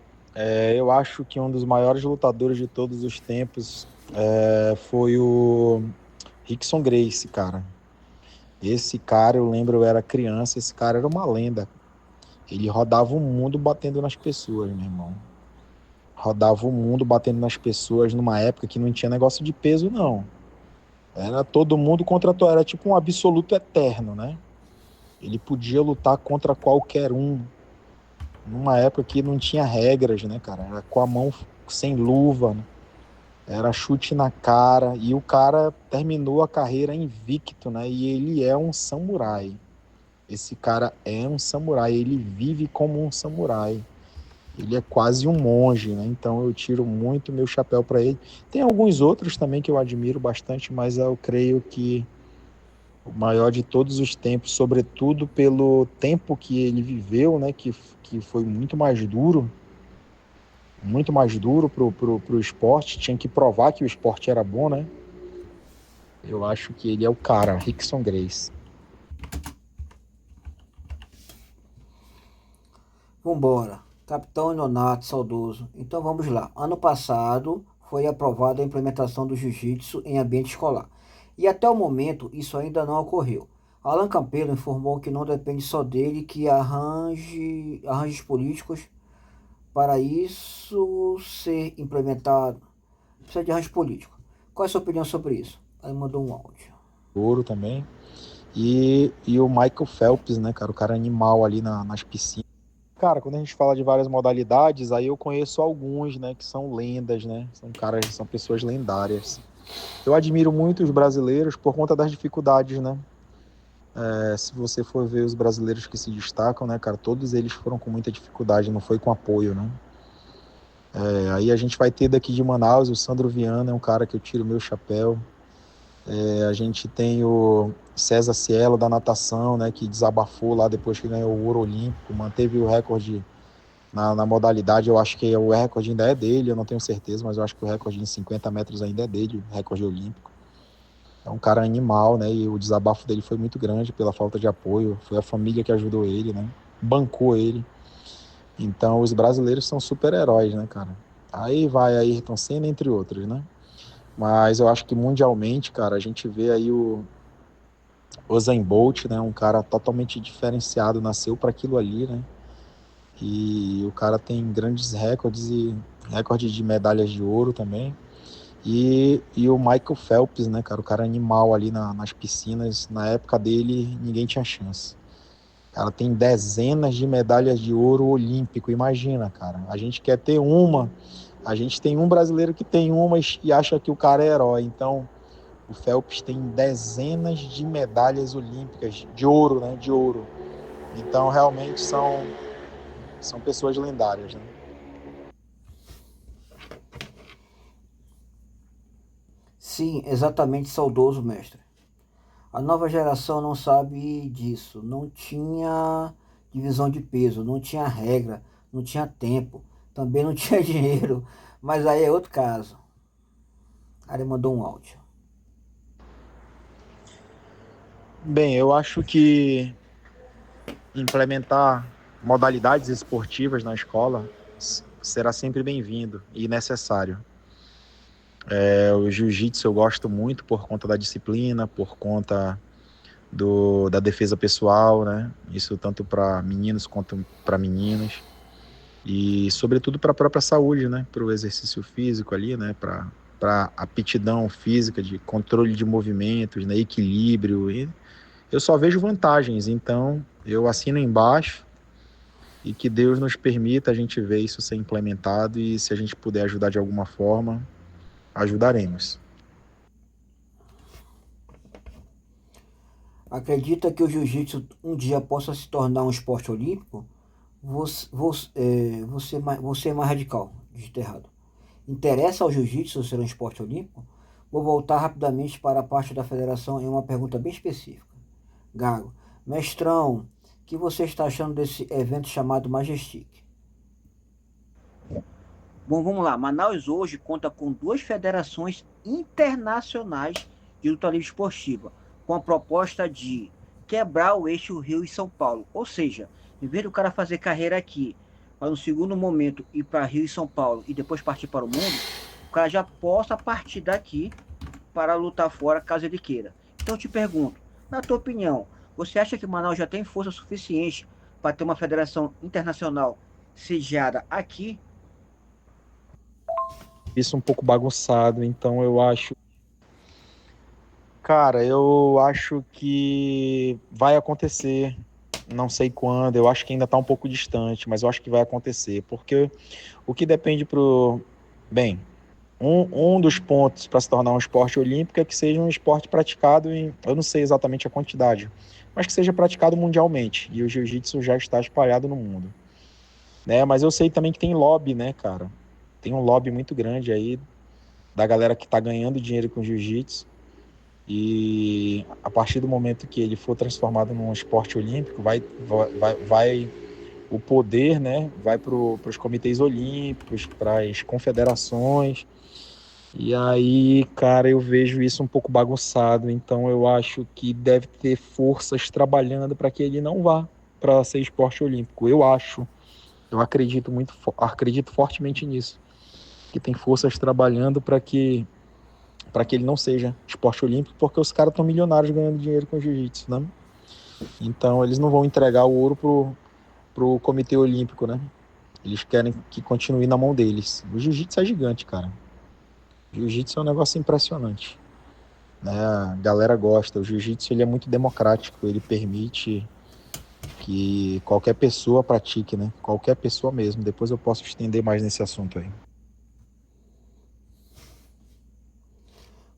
Eu acho que um dos maiores lutadores de todos os tempos foi o Rickson Gracie, cara. Esse cara, eu lembro, eu era criança, esse cara era uma lenda. Ele rodava o mundo batendo nas pessoas, meu irmão. Rodava o mundo batendo nas pessoas numa época que não tinha negócio de peso, não. Era todo mundo contra todo, era tipo um absoluto eterno, né? Ele podia lutar contra qualquer um, numa época que não tinha regras, né, cara? Era com a mão sem luva, né? Era chute na cara, e o cara terminou a carreira invicto, né? E ele é um samurai. Esse cara é um samurai, ele vive como um samurai. Ele é quase um monge, né? Então eu tiro muito meu chapéu para ele. Tem alguns outros também que eu admiro bastante, mas eu creio que o maior de todos os tempos, sobretudo pelo tempo que ele viveu, né? Que foi muito mais duro pro esporte. Tinha que provar que o esporte era bom, né? Eu acho que ele é o cara, Rickson Gracie. Vambora. Capitão Nonato, saudoso. Então vamos lá. Ano passado foi aprovada a implementação do jiu-jitsu em ambiente escolar. E até o momento isso ainda não ocorreu. Alan Campelo informou que não depende só dele que arranje arranjos políticos para isso ser implementado. Precisa de arranjo político. Qual é a sua opinião sobre isso? Aí mandou um áudio. Ouro também. E o Michael Phelps, né, cara? O cara animal ali nas piscinas. Cara, quando a gente fala de várias modalidades, aí eu conheço alguns, né, que são lendas, né? São caras, são pessoas lendárias. Eu admiro muito os brasileiros por conta das dificuldades, né? Se você for ver os brasileiros que se destacam, né, cara, todos eles foram com muita dificuldade, não foi com apoio, né? Aí a gente vai ter daqui de Manaus o Sandro Viana, é um cara que eu tiro meu chapéu. A gente tem o César Cielo da natação, né, que desabafou lá depois que ganhou o ouro olímpico, manteve o recorde na modalidade. Eu acho que o recorde ainda é dele, eu não tenho certeza, mas eu acho que o recorde em 50 metros ainda é dele, o recorde olímpico. É um cara animal, né, e o desabafo dele foi muito grande pela falta de apoio, foi a família que ajudou ele, né, bancou ele. Então os brasileiros são super-heróis, né, cara. Aí vai a Ayrton Senna, entre outros, né. Mas eu acho que mundialmente, cara, a gente vê aí o Usain Bolt, né, um cara totalmente diferenciado, nasceu para aquilo ali, né? E o cara tem grandes recordes e recorde de medalhas de ouro também. E o Michael Phelps, né, cara, o cara animal ali nas piscinas, na época dele, ninguém tinha chance. Ela tem dezenas de medalhas de ouro olímpico, imagina, cara. A gente quer ter uma, a gente tem um brasileiro que tem uma e acha que o cara é herói. Então, o Phelps tem dezenas de medalhas olímpicas de ouro, né, de ouro. Então, realmente são pessoas lendárias, né? Sim, exatamente, saudoso mestre. A nova geração não sabe disso. Não tinha divisão de peso, não tinha regra, não tinha tempo, também não tinha dinheiro. Mas aí é outro caso. Aí ele mandou um áudio. Bem, eu acho que implementar modalidades esportivas na escola será sempre bem-vindo e necessário. O jiu-jitsu eu gosto muito por conta da disciplina, por conta da defesa pessoal, né? Isso tanto para meninos quanto para meninas. E sobretudo para a própria saúde, né? Para o exercício físico ali, né? Para aptidão física, de controle de movimentos, né? Equilíbrio. E eu só vejo vantagens, então eu assino embaixo e que Deus nos permita a gente ver isso ser implementado e se a gente puder ajudar de alguma forma, ajudaremos. Acredita que o jiu-jitsu um dia possa se tornar um esporte olímpico? Você é mais radical, dito errado. Interessa ao jiu-jitsu ser um esporte olímpico? Vou voltar rapidamente para a parte da federação em uma pergunta bem específica. Gago, mestrão, o que você está achando desse evento chamado Majestic? Bom, vamos lá. Manaus hoje conta com duas federações internacionais de luta livre esportiva, com a proposta de quebrar o eixo Rio e São Paulo. Ou seja, em vez do cara fazer carreira aqui, para no segundo momento ir para Rio e São Paulo e depois partir para o mundo, o cara já possa partir daqui para lutar fora caso ele queira. Então eu te pergunto, na tua opinião, você acha que Manaus já tem força suficiente para ter uma federação internacional sediada aqui? Isso um pouco bagunçado, então eu acho. Cara, eu acho que vai acontecer. Não sei quando, eu acho que ainda está um pouco distante, mas eu acho que vai acontecer, porque o que depende pro. Bem, um dos pontos para se tornar um esporte olímpico é que seja um esporte praticado em. Eu não sei exatamente a quantidade, mas que seja praticado mundialmente. E o jiu-jitsu já está espalhado no mundo. Né? Mas eu sei também que tem lobby, né, cara? Tem um lobby muito grande aí da galera que está ganhando dinheiro com jiu-jitsu. E a partir do momento que ele for transformado num esporte olímpico, vai o poder, né, vai para os comitês olímpicos, para as confederações. E aí, cara, eu vejo isso um pouco bagunçado. Então eu acho que deve ter forças trabalhando para que ele não vá para ser esporte olímpico. Eu acho. Eu acredito fortemente nisso. Que tem forças trabalhando para que ele não seja esporte olímpico, porque os caras estão milionários ganhando dinheiro com jiu-jitsu, né? Então eles não vão entregar o ouro pro Comitê Olímpico, né? Eles querem que continue na mão deles. O jiu-jitsu é gigante, cara. O jiu-jitsu é um negócio impressionante. Né? A galera gosta. O jiu-jitsu ele é muito democrático. Ele permite que qualquer pessoa pratique, né? Qualquer pessoa mesmo. Depois eu posso estender mais nesse assunto aí.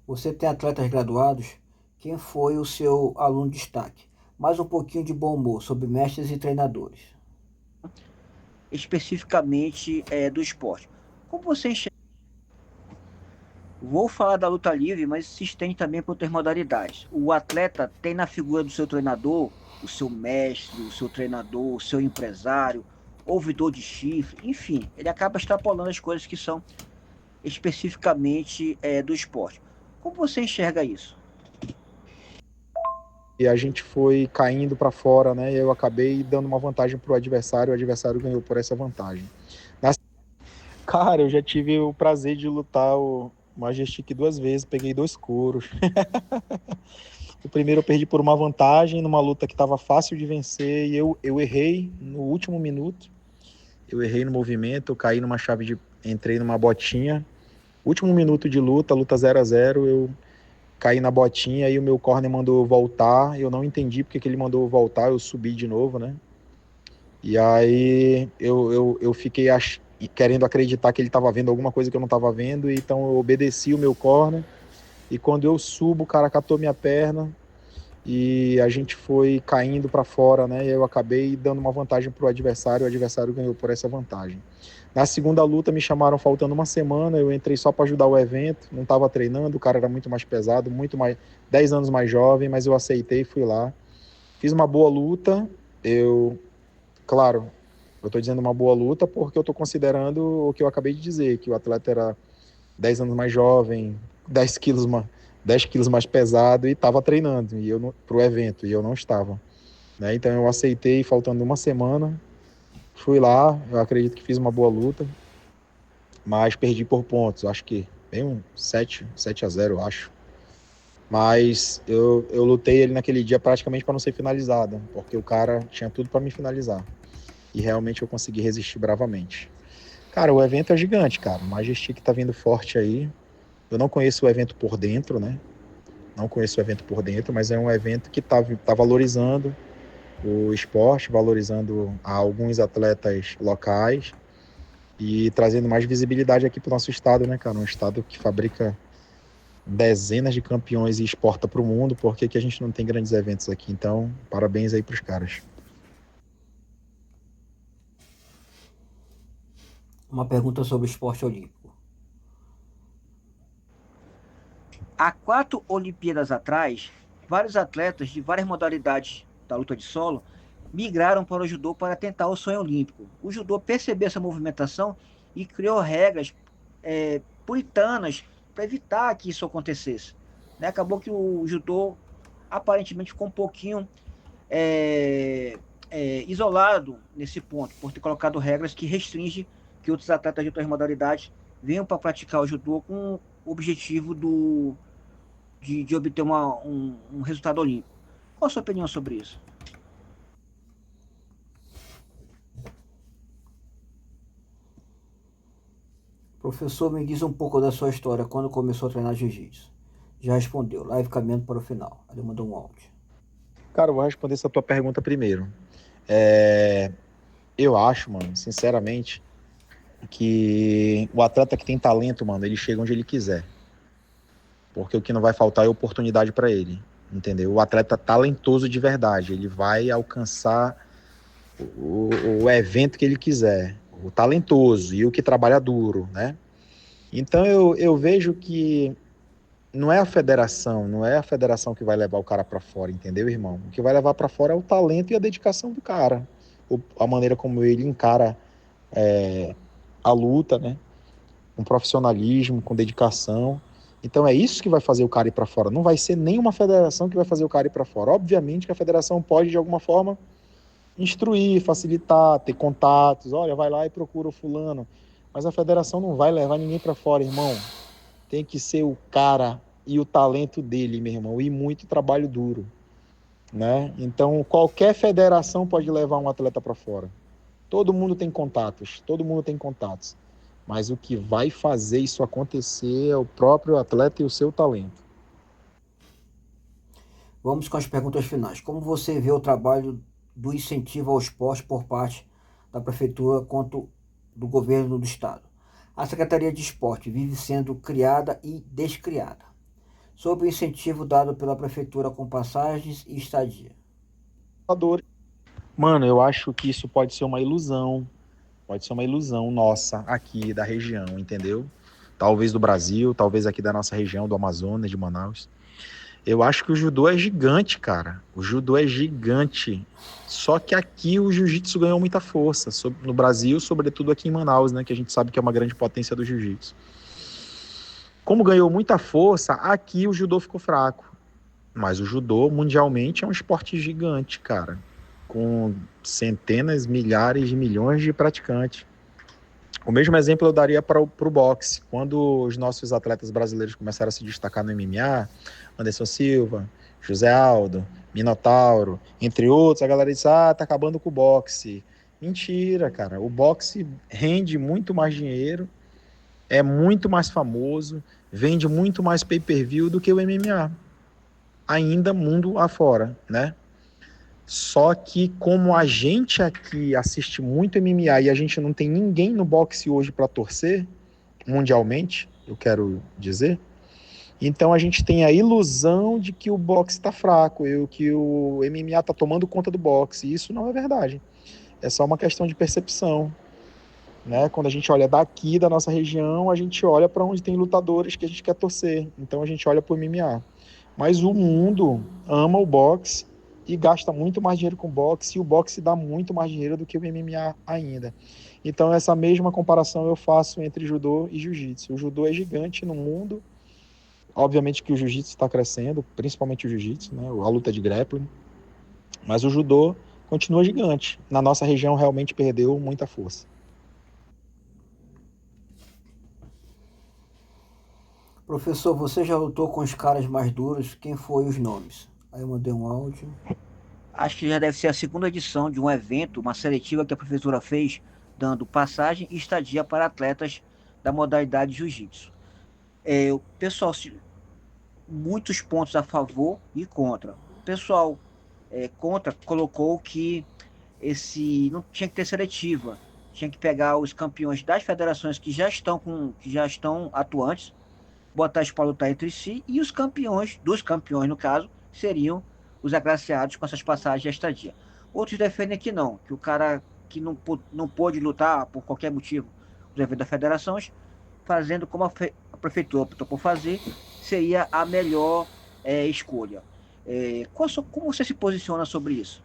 Você tem atletas graduados? Quem foi o seu aluno de destaque? Mais um pouquinho de bom humor sobre mestres e treinadores. Especificamente do esporte. Como você enxerga? Vou falar da luta livre, mas se estende também para outras modalidades. O atleta tem na figura do seu treinador, o seu mestre, o seu treinador, o seu empresário, ouvidor de chifre, enfim, ele acaba extrapolando as coisas que são especificamente do esporte. Como você enxerga isso? E a gente foi caindo para fora, né? E eu acabei dando uma vantagem pro adversário, o adversário ganhou por essa vantagem. Cara, eu já tive o prazer de lutar o Majestic 2 vezes, peguei 2 couros. O primeiro eu perdi por uma vantagem, numa luta que estava fácil de vencer, e eu errei no último minuto. Eu errei no movimento, eu caí numa chave de. Entrei numa botinha Último minuto de luta 0-0, eu caí na botinha e o meu corner mandou voltar. Eu não entendi porque que ele mandou voltar, eu subi de novo, né? E aí eu fiquei querendo acreditar que ele estava vendo alguma coisa que eu não estava vendo, então eu obedeci o meu corner. E quando eu subo, o cara catou minha perna e a gente foi caindo para fora, né? E eu acabei dando uma vantagem pro adversário, o adversário ganhou por essa vantagem. Na segunda luta me chamaram faltando uma semana, eu entrei só para ajudar o evento, não estava treinando, o cara era muito mais pesado, muito mais 10 anos mais jovem, mas eu aceitei e fui lá. Fiz uma boa luta, claro, eu estou dizendo uma boa luta porque eu estou considerando o que eu acabei de dizer, que o atleta era 10 anos mais jovem, 10 quilos mais pesado e estava treinando e eu para o evento e eu não estava. Né? Então eu aceitei, faltando uma semana, fui lá, eu acredito que fiz uma boa luta, mas perdi por pontos, acho que bem um 7-0, eu acho. Mas eu lutei ele naquele dia praticamente para não ser finalizado, porque o cara tinha tudo para me finalizar. E realmente eu consegui resistir bravamente. Cara, o evento é gigante, cara. O Majestic tá vindo forte aí. Eu não conheço o evento por dentro, né? Não conheço o evento por dentro, mas é um evento que tá valorizando o esporte, valorizando alguns atletas locais e trazendo mais visibilidade aqui pro nosso estado, né, cara? Um estado que fabrica dezenas de campeões e exporta para o mundo. Por que que a gente não tem grandes eventos aqui? Então, parabéns aí pros caras. Uma pergunta sobre o esporte olímpico. Há 4 Olimpíadas atrás, vários atletas de várias modalidades da luta de solo migraram para o judô para tentar o sonho olímpico. O judô percebeu essa movimentação e criou regras puritanas para evitar que isso acontecesse. Né? Acabou que o judô aparentemente ficou um pouquinho é, isolado nesse ponto, por ter colocado regras que restringem que outros atletas de outras modalidades venham para praticar o judô com o objetivo de obter um resultado olímpico. Qual a sua opinião sobre isso? Professor, me diz um pouco da sua história quando começou a treinar jiu-jitsu. Já respondeu, live caminhando para o final. Ele mandou um áudio. Cara, eu vou responder essa tua pergunta primeiro. Eu acho, mano, sinceramente, que o atleta que tem talento, mano, ele chega onde ele quiser. Porque o que não vai faltar é oportunidade para ele, entendeu? O atleta talentoso de verdade, ele vai alcançar o evento que ele quiser. O talentoso e o que trabalha duro, né? Então eu vejo que não é a federação que vai levar o cara para fora, entendeu, irmão? O que vai levar para fora é o talento e a dedicação do cara, a maneira como ele encara a luta, né? Com profissionalismo, com dedicação. Então é isso que vai fazer o cara ir para fora. Não vai ser nenhuma federação que vai fazer o cara ir para fora. Obviamente que a federação pode de alguma forma instruir, facilitar, ter contatos. Olha, vai lá e procura o fulano. Mas a federação não vai levar ninguém para fora, irmão. Tem que ser o cara e o talento dele, meu irmão, e muito trabalho duro, né? Então, qualquer federação pode levar um atleta para fora. Todo mundo tem contatos. Mas o que vai fazer isso acontecer é o próprio atleta e o seu talento. Vamos com as perguntas finais. Como você vê o trabalho do incentivo ao esporte por parte da Prefeitura quanto do governo do Estado? A Secretaria de Esporte vive sendo criada e descriada, sob o incentivo dado pela Prefeitura com passagens e estadia. Mano, eu acho que isso pode ser uma ilusão nossa aqui da região, entendeu? Talvez do Brasil, talvez aqui da nossa região, do Amazonas, de Manaus. Eu acho que o judô é gigante, cara. O judô é gigante. Só que aqui o jiu-jitsu ganhou muita força. No Brasil, sobretudo aqui em Manaus, né? Que a gente sabe que é uma grande potência do jiu-jitsu. Como ganhou muita força, aqui o judô ficou fraco. Mas o judô, mundialmente, é um esporte gigante, cara. Com centenas, milhares de milhões de praticantes. O mesmo exemplo eu daria para o boxe. Quando os nossos atletas brasileiros começaram a se destacar no MMA, Anderson Silva, José Aldo, Minotauro, entre outros, a galera disse, tá acabando com o boxe. Mentira, cara. O boxe rende muito mais dinheiro é muito mais famoso, vende muito mais pay-per-view do que o MMA, ainda mundo afora, né? Só que como a gente aqui assiste muito MMA e a gente não tem ninguém no boxe hoje para torcer, mundialmente, eu quero dizer, então a gente tem a ilusão de que o boxe está fraco, que o MMA está tomando conta do boxe, e isso não é verdade. É só uma questão de percepção, né? Quando a gente olha daqui da nossa região, a gente olha para onde tem lutadores que a gente quer torcer. Então a gente olha para o MMA. Mas o mundo ama o boxe e gasta muito mais dinheiro com o boxe, e o boxe dá muito mais dinheiro do que o MMA ainda. Então essa mesma comparação eu faço entre judô e jiu-jitsu. O judô é gigante no mundo. Obviamente que o jiu-jitsu está crescendo, principalmente o jiu-jitsu, né? A luta de grappling. Mas o judô continua gigante. Na nossa região realmente perdeu muita força. Professor, você já lutou com os caras mais duros? Quem foi os nomes? Aí eu mandei um áudio. Acho que já deve ser a segunda edição de um evento, uma seletiva que a professora fez, dando passagem e estadia para atletas da modalidade jiu-jitsu. O pessoal, muitos pontos a favor e contra. O pessoal contra colocou que esse não tinha que ter seletiva, tinha que pegar os campeões das federações que já estão atuantes, botar eles para lutar entre si, e os campeões, dos campeões no caso, seriam os agraciados com essas passagens de estadia. Outros defendem que não, que o cara que não pôde lutar por qualquer motivo os eventos das federações, fazendo como a prefeitura optou por fazer, seria a melhor escolha. Como você se posiciona sobre isso?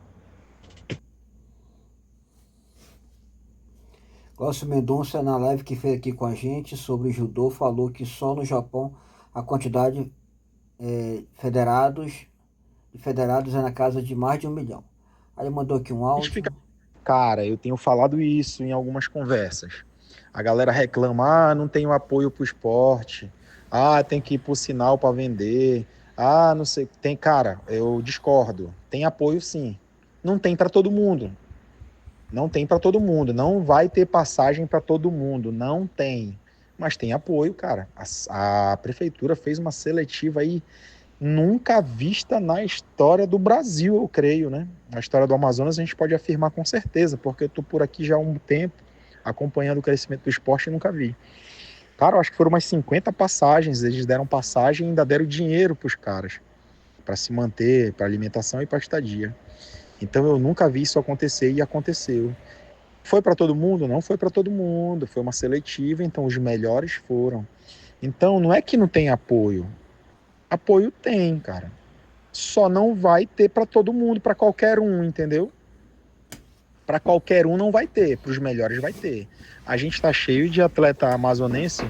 Glaucio Mendonça, na live que fez aqui com a gente sobre judô, falou que só no Japão a quantidade federados é na casa de mais de 1 milhão. Aí ele mandou aqui um áudio. Cara, eu tenho falado isso em algumas conversas. A galera reclama, não tem apoio pro esporte, tem que ir pro sinal para vender, não sei, tem, cara, eu discordo. Tem apoio sim. Não tem para todo mundo. Não tem para todo mundo, não vai ter passagem para todo mundo, não tem. Mas tem apoio, cara. A prefeitura fez uma seletiva aí nunca vista na história do Brasil, eu creio, né? Na história do Amazonas a gente pode afirmar com certeza, porque eu tô por aqui já há um tempo, acompanhando o crescimento do esporte e nunca vi. Cara, eu acho que foram umas 50 passagens, eles deram passagem e ainda deram dinheiro pros caras, para se manter, para alimentação e para estadia. Então eu nunca vi isso acontecer e aconteceu. Foi para todo mundo? Não foi para todo mundo, foi uma seletiva, então os melhores foram. Então não é que não tem apoio. Apoio tem, cara. Só não vai ter para todo mundo, para qualquer um, entendeu? Para qualquer um não vai ter, para os melhores vai ter. A gente tá cheio de atleta amazonense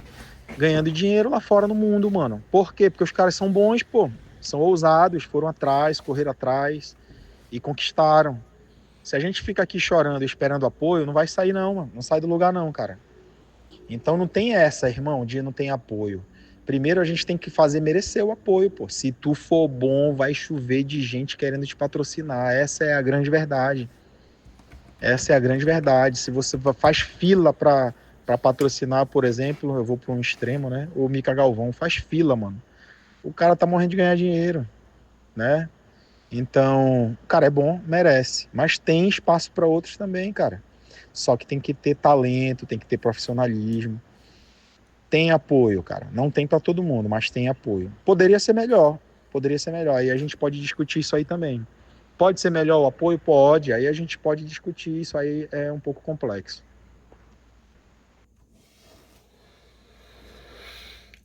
ganhando dinheiro lá fora no mundo, mano. Por quê? Porque os caras são bons, pô. São ousados, foram atrás, correram atrás e conquistaram. Se a gente fica aqui chorando e esperando apoio, não vai sair não, mano. Não sai do lugar não, cara. Então não tem essa, irmão, de não tem apoio. Primeiro a gente tem que fazer merecer o apoio, pô. Se tu for bom, vai chover de gente querendo te patrocinar. Essa é a grande verdade. Essa é a grande verdade. Se você faz fila para patrocinar, por exemplo, eu vou para um extremo, né? O Mica Galvão faz fila, mano. O cara tá morrendo de ganhar dinheiro, né? Então, o cara é bom, merece. Mas tem espaço para outros também, cara. Só que tem que ter talento, tem que ter profissionalismo. Tem apoio, cara. Não tem para todo mundo, mas tem apoio. Poderia ser melhor. Poderia ser melhor. E a gente pode discutir isso aí também. Pode ser melhor o apoio? Pode. Aí a gente pode discutir. Isso aí é um pouco complexo.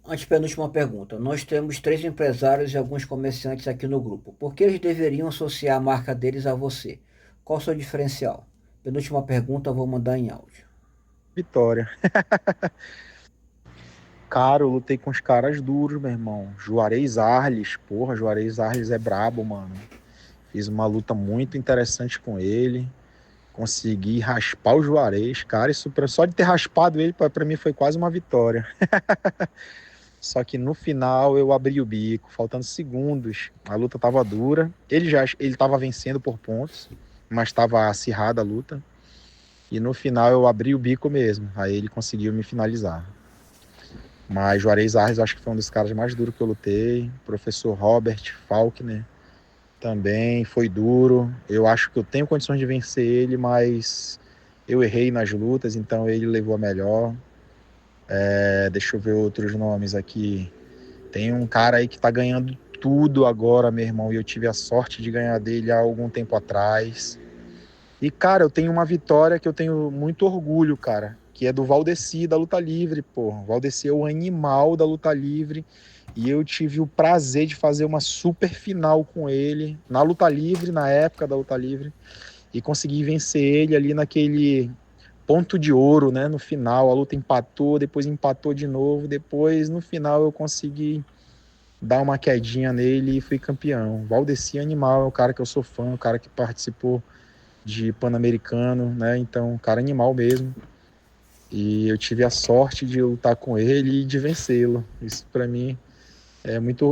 Antepenúltima pergunta. Nós temos 3 empresários e alguns comerciantes aqui no grupo. Por que eles deveriam associar a marca deles a você? Qual o seu diferencial? Penúltima pergunta, eu vou mandar em áudio. Vitória. Cara, eu lutei com os caras duros, meu irmão. Juarez Arles. Porra, Juarez Arles é brabo, mano. Fiz uma luta muito interessante com ele. Consegui raspar o Juarez. Cara, isso só de ter raspado ele, pra mim foi quase uma vitória. Só que no final eu abri o bico, faltando segundos. A luta tava dura. Ele tava vencendo por pontos, mas tava acirrada a luta. E no final eu abri o bico mesmo. Aí ele conseguiu me finalizar. Mas Juarez Arres eu acho que foi um dos caras mais duros que eu lutei. Professor Robert Faulkner também foi duro. Eu acho que eu tenho condições de vencer ele, mas eu errei nas lutas, então ele levou a melhor. Deixa eu ver outros nomes aqui. Tem um cara aí que tá ganhando tudo agora, meu irmão, e eu tive a sorte de ganhar dele há algum tempo atrás. E, cara, eu tenho uma vitória que eu tenho muito orgulho, cara, que é do Valdeci da luta livre, pô. O Valdeci é o animal da luta livre. E eu tive o prazer de fazer uma super final com ele na luta livre, na época da luta livre, e consegui vencer ele ali naquele ponto de ouro, né? No final, a luta empatou, depois empatou de novo, depois no final eu consegui dar uma quedinha nele e fui campeão. Valdeci Animal é o cara que eu sou fã, o cara que participou de Pan-Americano, né? Então, cara animal mesmo. E eu tive a sorte de lutar com ele e de vencê-lo. Isso para mim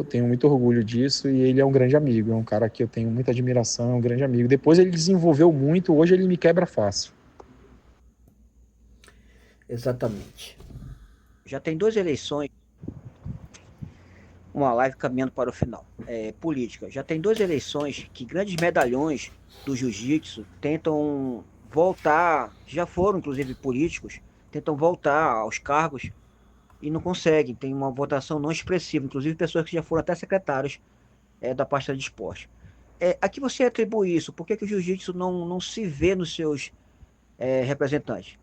tenho muito orgulho disso e ele é um grande amigo, é um cara que eu tenho muita admiração, é um grande amigo. Depois ele desenvolveu muito, hoje ele me quebra fácil. Exatamente. Já tem duas eleições, uma live caminhando para o final. Política. Já tem duas eleições que grandes medalhões do jiu-jitsu tentam voltar, já foram inclusive políticos, tentam voltar aos cargos e não conseguem. Tem uma votação não expressiva, inclusive pessoas que já foram até secretários da pasta de esporte. A que você atribui isso? Por que, que o jiu-jitsu não se vê nos seus representantes?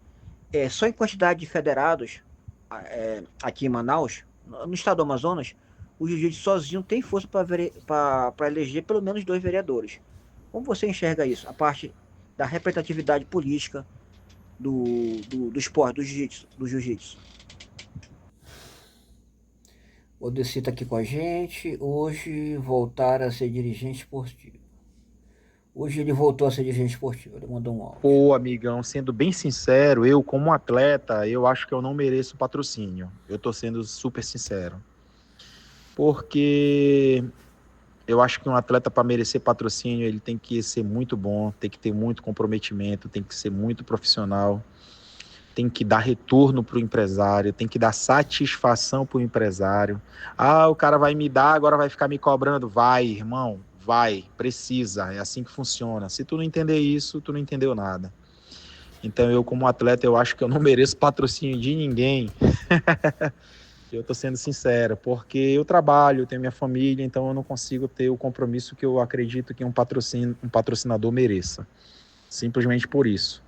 Só em quantidade de federados, aqui em Manaus, no estado do Amazonas, o jiu-jitsu sozinho tem força para eleger pelo menos dois vereadores. Como você enxerga isso? A parte da representatividade política do esporte, do jiu-jitsu. O Deci está aqui com a gente. Hoje voltar a ser dirigente esportivo. Hoje ele voltou a ser dirigente esportivo. Ele mandou um áudio. Pô, amigão, sendo bem sincero, eu como atleta, eu acho que eu não mereço patrocínio. Eu tô sendo super sincero. Porque eu acho que um atleta para merecer patrocínio, ele tem que ser muito bom, tem que ter muito comprometimento, tem que ser muito profissional, tem que dar retorno para o empresário, tem que dar satisfação para o empresário. Ah, o cara vai me dar, agora vai ficar me cobrando. Vai, irmão, vai, precisa, é assim que funciona. Se tu não entender isso, tu não entendeu nada. Então eu como atleta, eu acho que eu não mereço patrocínio de ninguém. Eu tô sendo sincero, porque eu trabalho, tenho minha família, então eu não consigo ter o compromisso que eu acredito que um patrocinador mereça. Simplesmente por isso.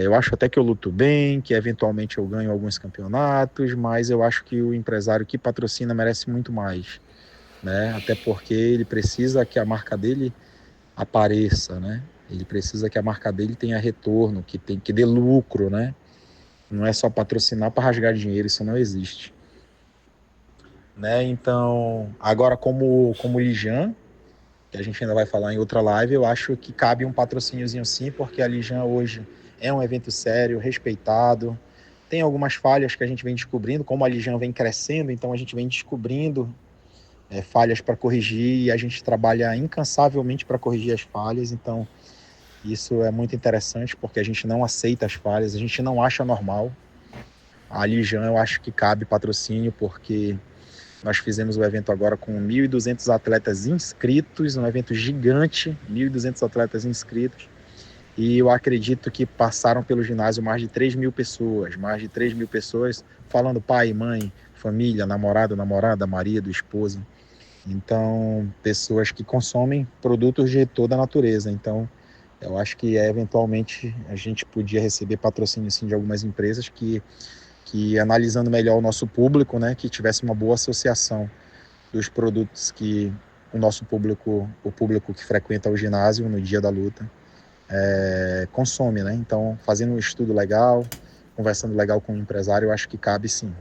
Eu acho até que eu luto bem, que eventualmente eu ganho alguns campeonatos, mas eu acho que o empresário que patrocina merece muito mais, né? Até porque ele precisa que a marca dele apareça, né? Ele precisa que a marca dele tenha retorno, que dê lucro, né? Não é só patrocinar para rasgar dinheiro, isso não existe. Né? Então, agora como Lijan, que a gente ainda vai falar em outra live, eu acho que cabe um patrocíniozinho sim, porque a Lijan hoje é um evento sério, respeitado. Tem algumas falhas que a gente vem descobrindo, como a Lijan vem crescendo, então a gente vem descobrindo falhas para corrigir e a gente trabalha incansavelmente para corrigir as falhas, então isso é muito interessante porque a gente não aceita as falhas, a gente não acha normal. A Lijan eu acho que cabe patrocínio porque nós fizemos o evento agora com 1.200 atletas inscritos, um evento gigante, 1.200 atletas inscritos. E eu acredito que passaram pelo ginásio mais de 3 mil pessoas, falando pai, mãe, família, namorada, marido, esposa. Então, pessoas que consomem produtos de toda a natureza. Então, eu acho que eventualmente a gente podia receber patrocínio sim, de algumas empresas que analisando melhor o nosso público, né, que tivesse uma boa associação dos produtos que o nosso público, o público que frequenta o ginásio no dia da luta, consome, né? Então, fazendo um estudo legal, conversando legal com o empresário, eu acho que cabe sim.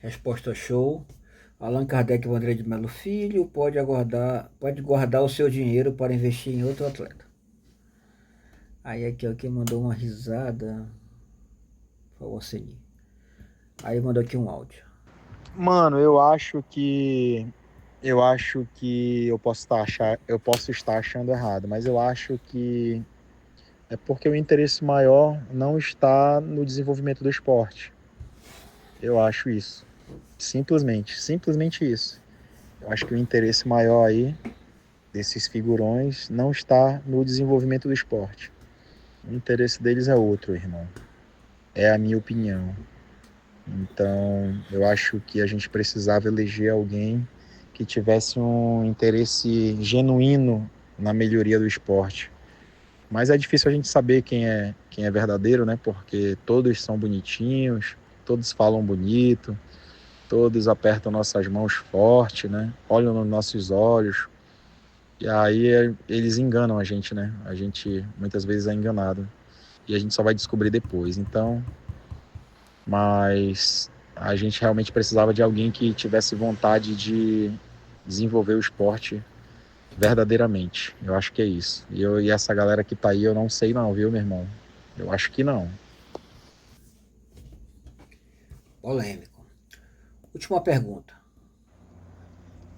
Resposta show. Allan Kardec Vanderlei de Melo Filho pode guardar o seu dinheiro para investir em outro atleta. Aí aqui alguém mandou uma risada. Foi o Oceni. Aí mandou aqui um áudio. Mano, eu acho que eu posso estar achando errado, mas eu acho que é porque o interesse maior não está no desenvolvimento do esporte. Eu acho isso. Simplesmente isso. Eu acho que o interesse maior aí desses figurões não está no desenvolvimento do esporte. O interesse deles é outro, irmão. É a minha opinião. Então, eu acho que a gente precisava eleger alguém que tivesse um interesse genuíno na melhoria do esporte. Mas é difícil a gente saber quem é verdadeiro, né? Porque todos são bonitinhos, todos falam bonito, todos apertam nossas mãos forte, né? Olham nos nossos olhos. E aí eles enganam a gente, né? A gente muitas vezes é enganado. E a gente só vai descobrir depois. Então, mas a gente realmente precisava de alguém que tivesse vontade de desenvolver o esporte verdadeiramente. Eu acho que é isso. E essa galera que tá aí, eu não sei não, viu, meu irmão? Eu acho que não. Polêmico. Última pergunta.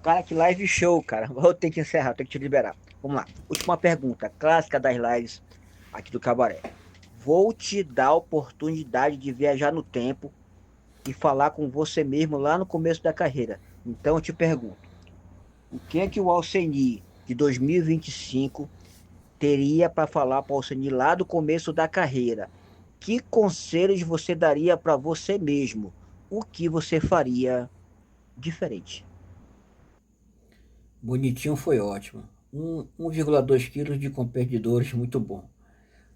Cara, que live show, cara. Vou ter que encerrar, tenho que te liberar. Vamos lá. Última pergunta, clássica das lives aqui do Cabaré. Vou te dar a oportunidade de viajar no tempo e falar com você mesmo lá no começo da carreira. Então eu te pergunto, o que é que o Alceni de 2025 teria para falar para o Alceni lá do começo da carreira? Que conselhos você daria para você mesmo? O que você faria diferente? Bonitinho foi ótimo. 1,2 quilos de competidores, muito bom.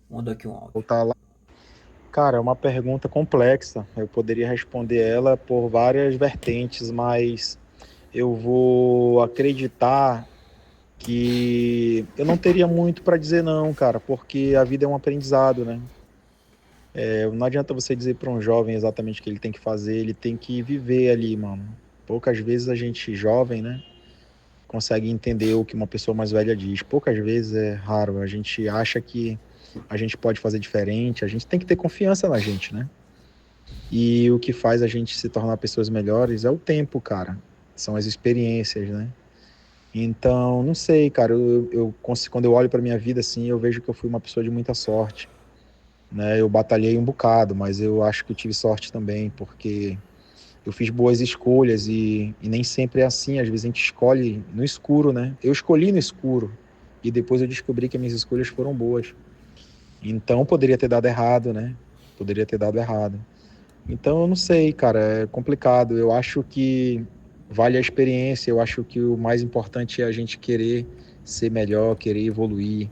Manda aqui um áudio. Voltar lá. Cara, é uma pergunta complexa. Eu poderia responder ela por várias vertentes, mas eu vou acreditar que eu não teria muito para dizer não, cara, porque a vida é um aprendizado, né? Não adianta você dizer para um jovem exatamente o que ele tem que fazer, ele tem que viver ali, mano. Poucas vezes a gente jovem, né, consegue entender o que uma pessoa mais velha diz. Poucas vezes é raro. A gente acha que a gente pode fazer diferente, a gente tem que ter confiança na gente, né? E o que faz a gente se tornar pessoas melhores é o tempo, cara. São as experiências, né? Então, não sei, cara. Quando eu olho para minha vida assim, eu vejo que eu fui uma pessoa de muita sorte, né? Eu batalhei um bocado, mas eu acho que eu tive sorte também, porque eu fiz boas escolhas e nem sempre é assim. Às vezes a gente escolhe no escuro, né? Eu escolhi no escuro e depois eu descobri que as minhas escolhas foram boas. Então poderia ter dado errado, né? Poderia ter dado errado. Então eu não sei, cara, é complicado. Eu acho que vale a experiência. Eu acho que o mais importante é a gente querer ser melhor, querer evoluir,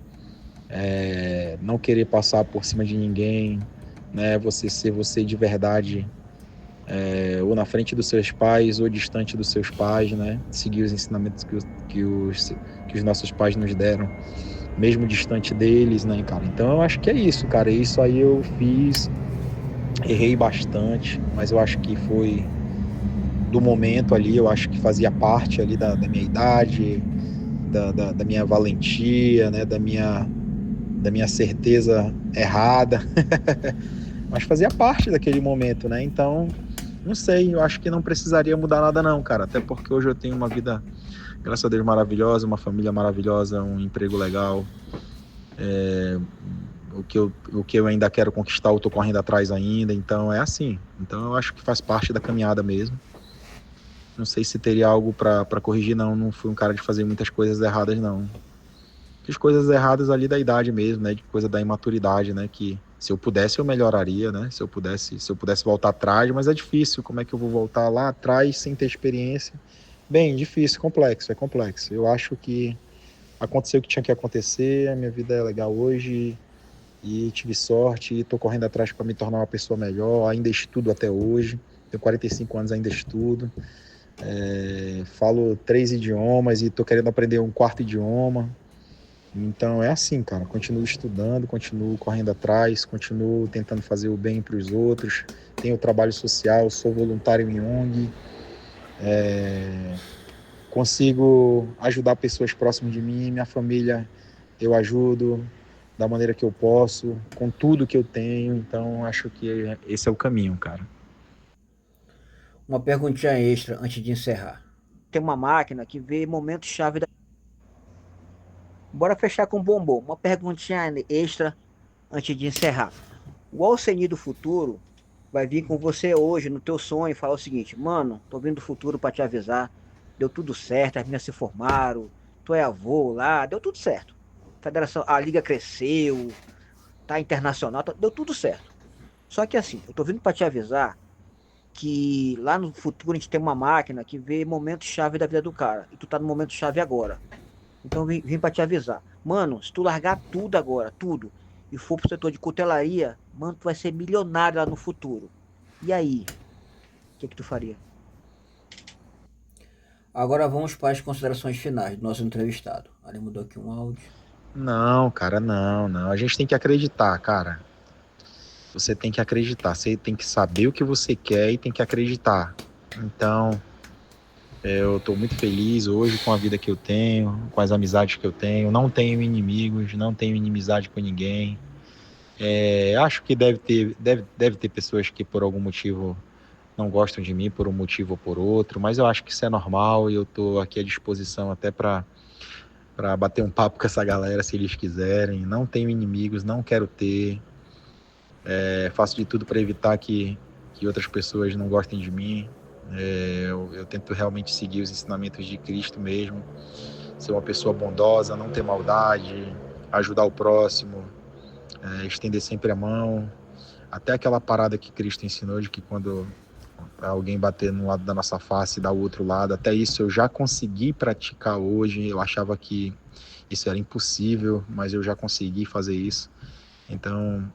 não querer passar por cima de ninguém, né? Você ser você de verdade, ou na frente dos seus pais ou distante dos seus pais, né? Seguir os ensinamentos que os nossos pais nos deram, mesmo distante deles, né, cara? Então eu acho que é isso, cara. Isso aí eu fiz, errei bastante, mas eu acho que foi do momento ali, eu acho que fazia parte ali da minha idade, da minha valentia, né? Da minha certeza errada, mas fazia parte daquele momento, né? Então, não sei, eu acho que não precisaria mudar nada não, cara, até porque hoje eu tenho uma vida, graças a Deus, maravilhosa, uma família maravilhosa, um emprego legal, o que eu ainda quero conquistar, eu tô correndo atrás ainda, então é assim. Então eu acho que faz parte da caminhada mesmo. Não sei se teria algo pra corrigir, não fui um cara de fazer muitas coisas erradas, não. Fiz coisas erradas ali da idade mesmo, né, de coisa da imaturidade, né, que se eu pudesse eu melhoraria, né, se eu pudesse voltar atrás, mas é difícil, como é que eu vou voltar lá atrás sem ter experiência? Bem, difícil, complexo, é complexo. Eu acho que aconteceu o que tinha que acontecer, a minha vida é legal hoje e tive sorte e tô correndo atrás para me tornar uma pessoa melhor, ainda estudo até hoje, tenho 45 anos, ainda estudo, falo 3 idiomas e tô querendo aprender um quarto idioma. Então é assim, cara. Continuo estudando, continuo correndo atrás, continuo tentando fazer o bem para os outros. Tenho trabalho social, sou voluntário em ONG, consigo ajudar pessoas próximas de mim, minha família eu ajudo da maneira que eu posso, com tudo que eu tenho. Então acho que esse é o caminho, cara. Uma perguntinha extra antes de encerrar. Tem uma máquina que vê momentos-chave da... Bora fechar com bombom. Uma perguntinha extra antes de encerrar. O Alceni do futuro vai vir com você hoje, no teu sonho, e falar o seguinte: mano, tô vindo do futuro pra te avisar, deu tudo certo, as meninas se formaram, tu é avô lá, deu tudo certo. Federação, a liga cresceu, tá internacional, deu tudo certo. Só que assim, eu tô vindo pra te avisar que lá no futuro a gente tem uma máquina que vê momentos-chave da vida do cara, e tu tá no momento-chave agora. Então vim pra te avisar. Mano, se tu largar tudo agora, tudo, e for pro setor de cutelaria, mano, tu vai ser milionário lá no futuro. E aí? O que que tu faria? Agora vamos para as considerações finais do nosso entrevistado. Ali mudou aqui um áudio. Não, cara, não, não. A gente tem que acreditar, cara. Você tem que acreditar. Você tem que saber o que você quer e tem que acreditar. Então, eu estou muito feliz hoje com a vida que eu tenho, com as amizades que eu tenho. Não tenho inimigos, não tenho inimizade com ninguém. Acho que deve ter pessoas que por algum motivo não gostam de mim, por um motivo ou por outro, mas eu acho que isso é normal e eu estou aqui à disposição até para bater um papo com essa galera se eles quiserem. Não tenho inimigos, não quero ter. Faço de tudo para evitar que outras pessoas não gostem de mim. Eu tento realmente seguir os ensinamentos de Cristo mesmo, ser uma pessoa bondosa, não ter maldade, ajudar o próximo, estender sempre a mão. Até aquela parada que Cristo ensinou de que quando alguém bater num lado da nossa face e dar o outro lado, até isso eu já consegui praticar hoje. Eu achava que isso era impossível, mas eu já consegui fazer isso. Então,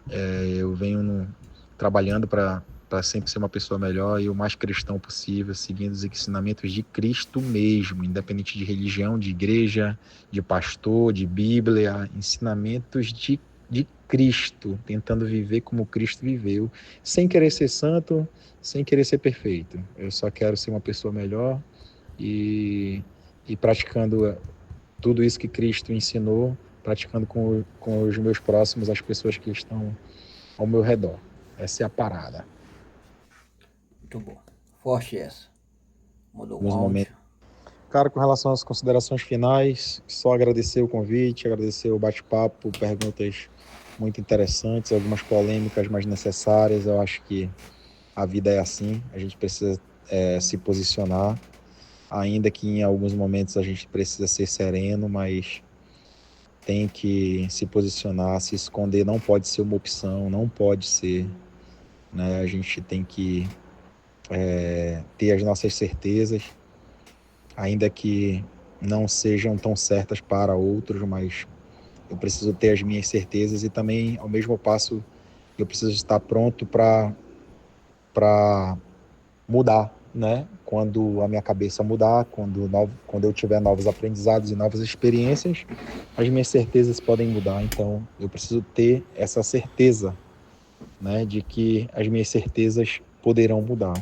eu venho trabalhando para sempre ser uma pessoa melhor e o mais cristão possível, seguindo os ensinamentos de Cristo mesmo, independente de religião, de igreja, de pastor, de Bíblia, ensinamentos de Cristo, tentando viver como Cristo viveu, sem querer ser santo, sem querer ser perfeito. Eu só quero ser uma pessoa melhor e, e praticando tudo isso que Cristo ensinou, praticando com os meus próximos, as pessoas que estão ao meu redor. Essa é a parada. Muito bom. Forte essa. Mudou um Nos momentos. áudio. Cara, com relação às considerações finais, só agradecer o convite, agradecer o bate-papo, perguntas muito interessantes, algumas polêmicas, mas necessárias. Eu acho que a vida é assim, a gente precisa se posicionar, ainda que em alguns momentos a gente precisa ser sereno, mas tem que se posicionar, se esconder não pode ser uma opção, não pode ser, né? A gente tem que ter as nossas certezas, ainda que não sejam tão certas para outros, mas eu preciso ter as minhas certezas e também, ao mesmo passo, eu preciso estar pronto para mudar, né? Quando a minha cabeça mudar, quando eu tiver novos aprendizados e novas experiências, as minhas certezas podem mudar. Então, eu preciso ter essa certeza, né, de que as minhas certezas poderão mudar,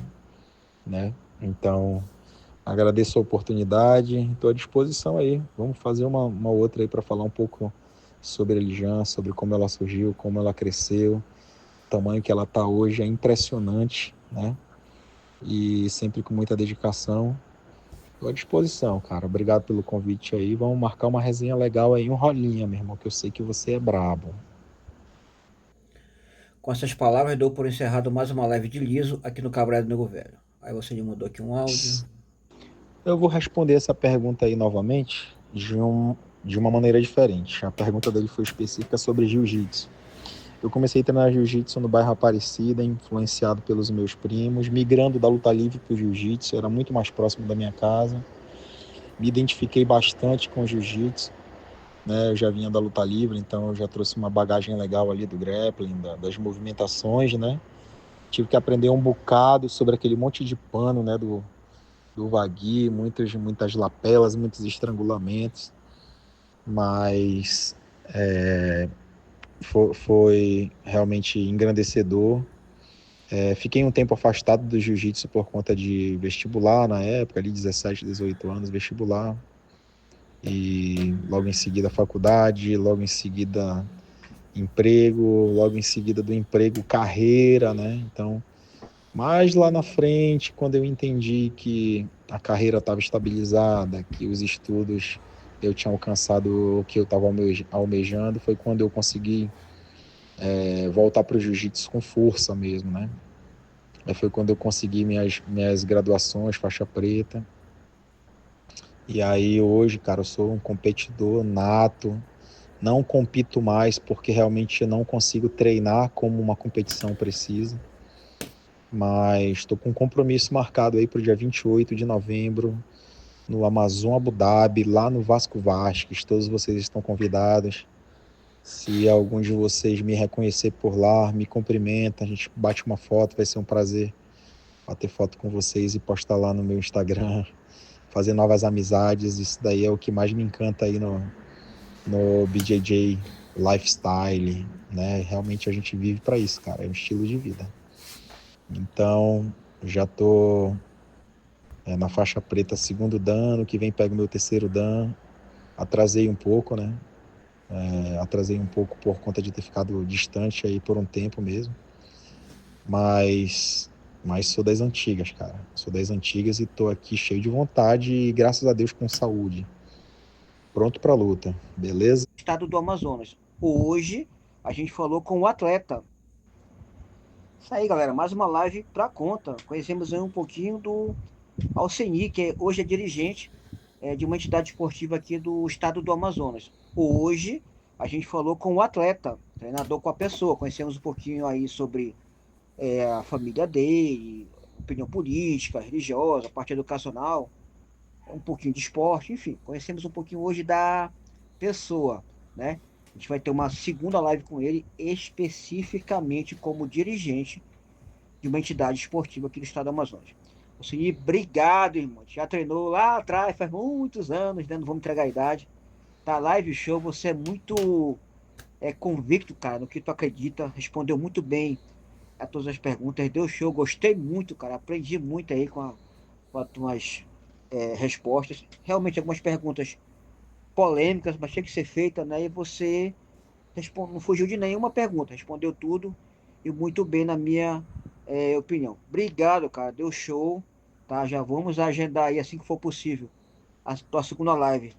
né? Então, agradeço a oportunidade, estou à disposição aí. Vamos fazer uma outra aí para falar um pouco sobre a religião, sobre como ela surgiu, como ela cresceu, o tamanho que ela está hoje é impressionante, né? E sempre com muita dedicação. Estou à disposição, cara. Obrigado pelo convite aí. Vamos marcar uma resenha legal aí, um rolinha, meu irmão, que eu sei que você é brabo. Com essas palavras, dou por encerrado mais uma live de liso aqui no Cabaré do Nego Velho. Aí você me mudou aqui um áudio. Eu vou responder essa pergunta aí novamente de uma maneira diferente. A pergunta dele foi específica sobre jiu-jitsu. Eu comecei a treinar jiu-jitsu no bairro Aparecida, influenciado pelos meus primos, migrando da luta livre para o jiu-jitsu, era muito mais próximo da minha casa. Me identifiquei bastante com o jiu-jitsu, né? Eu já vinha da luta livre, então eu já trouxe uma bagagem legal ali do grappling, das movimentações, né? Tive que aprender um bocado sobre aquele monte de pano, né, do wagyu, muitas lapelas, muitos estrangulamentos, mas foi realmente engrandecedor. Fiquei um tempo afastado do jiu-jitsu por conta de vestibular na época, ali 17, 18 anos, vestibular. E logo em seguida faculdade, logo em seguida emprego, logo em seguida do emprego carreira, né? Então, mais lá na frente, quando eu entendi que a carreira estava estabilizada, que os estudos eu tinha alcançado o que eu estava almejando, foi quando eu consegui voltar para o jiu-jitsu com força mesmo, né? Aí foi quando eu consegui minhas graduações, faixa preta. E aí hoje, cara, eu sou um competidor nato. Não compito mais porque realmente eu não consigo treinar como uma competição precisa. Mas estou com um compromisso marcado aí para o dia 28 de novembro, no Amazon Abu Dhabi, lá no Vasco Vasques. Todos vocês estão convidados. Se algum de vocês me reconhecer por lá, me cumprimenta, a gente bate uma foto, vai ser um prazer bater foto com vocês e postar lá no meu Instagram, fazer novas amizades. Isso daí é o que mais me encanta aí no BJJ Lifestyle, né? Realmente a gente vive para isso, cara, é um estilo de vida. Então, já tô na faixa preta segundo dan, que vem pego meu terceiro dan. Atrasei um pouco, né? Atrasei um pouco por conta de ter ficado distante aí por um tempo mesmo. Mas sou das antigas, cara. Sou das antigas e tô aqui cheio de vontade e, graças a Deus, com saúde. Pronto pra luta, beleza? Estado do Amazonas. Hoje a gente falou com o atleta. Isso aí, galera. Mais uma live pra conta. Conhecemos aí um pouquinho do Alceni, que hoje é dirigente de uma entidade esportiva aqui do estado do Amazonas. Hoje a gente falou com o atleta, treinador com a pessoa. Conhecemos um pouquinho aí sobre a família dele, opinião política, religiosa, parte educacional, um pouquinho de esporte, enfim. Conhecemos um pouquinho hoje da pessoa, né? A gente vai ter uma segunda live com ele, especificamente como dirigente de uma entidade esportiva aqui do estado do Amazonas. Consegui, obrigado, irmão. Já treinou lá atrás, faz muitos anos, né? Não vamos entregar a idade. Tá live show, você é muito convicto, cara, no que tu acredita. Respondeu muito bem a todas as perguntas. Deu show, gostei muito, cara. Aprendi muito aí com as tuas respostas. Realmente, algumas perguntas polêmicas, mas tinha que ser feita, né? E você não fugiu de nenhuma pergunta, respondeu tudo e muito bem na minha opinião. Obrigado, cara, deu show, tá? Já vamos agendar aí assim que for possível a tua segunda live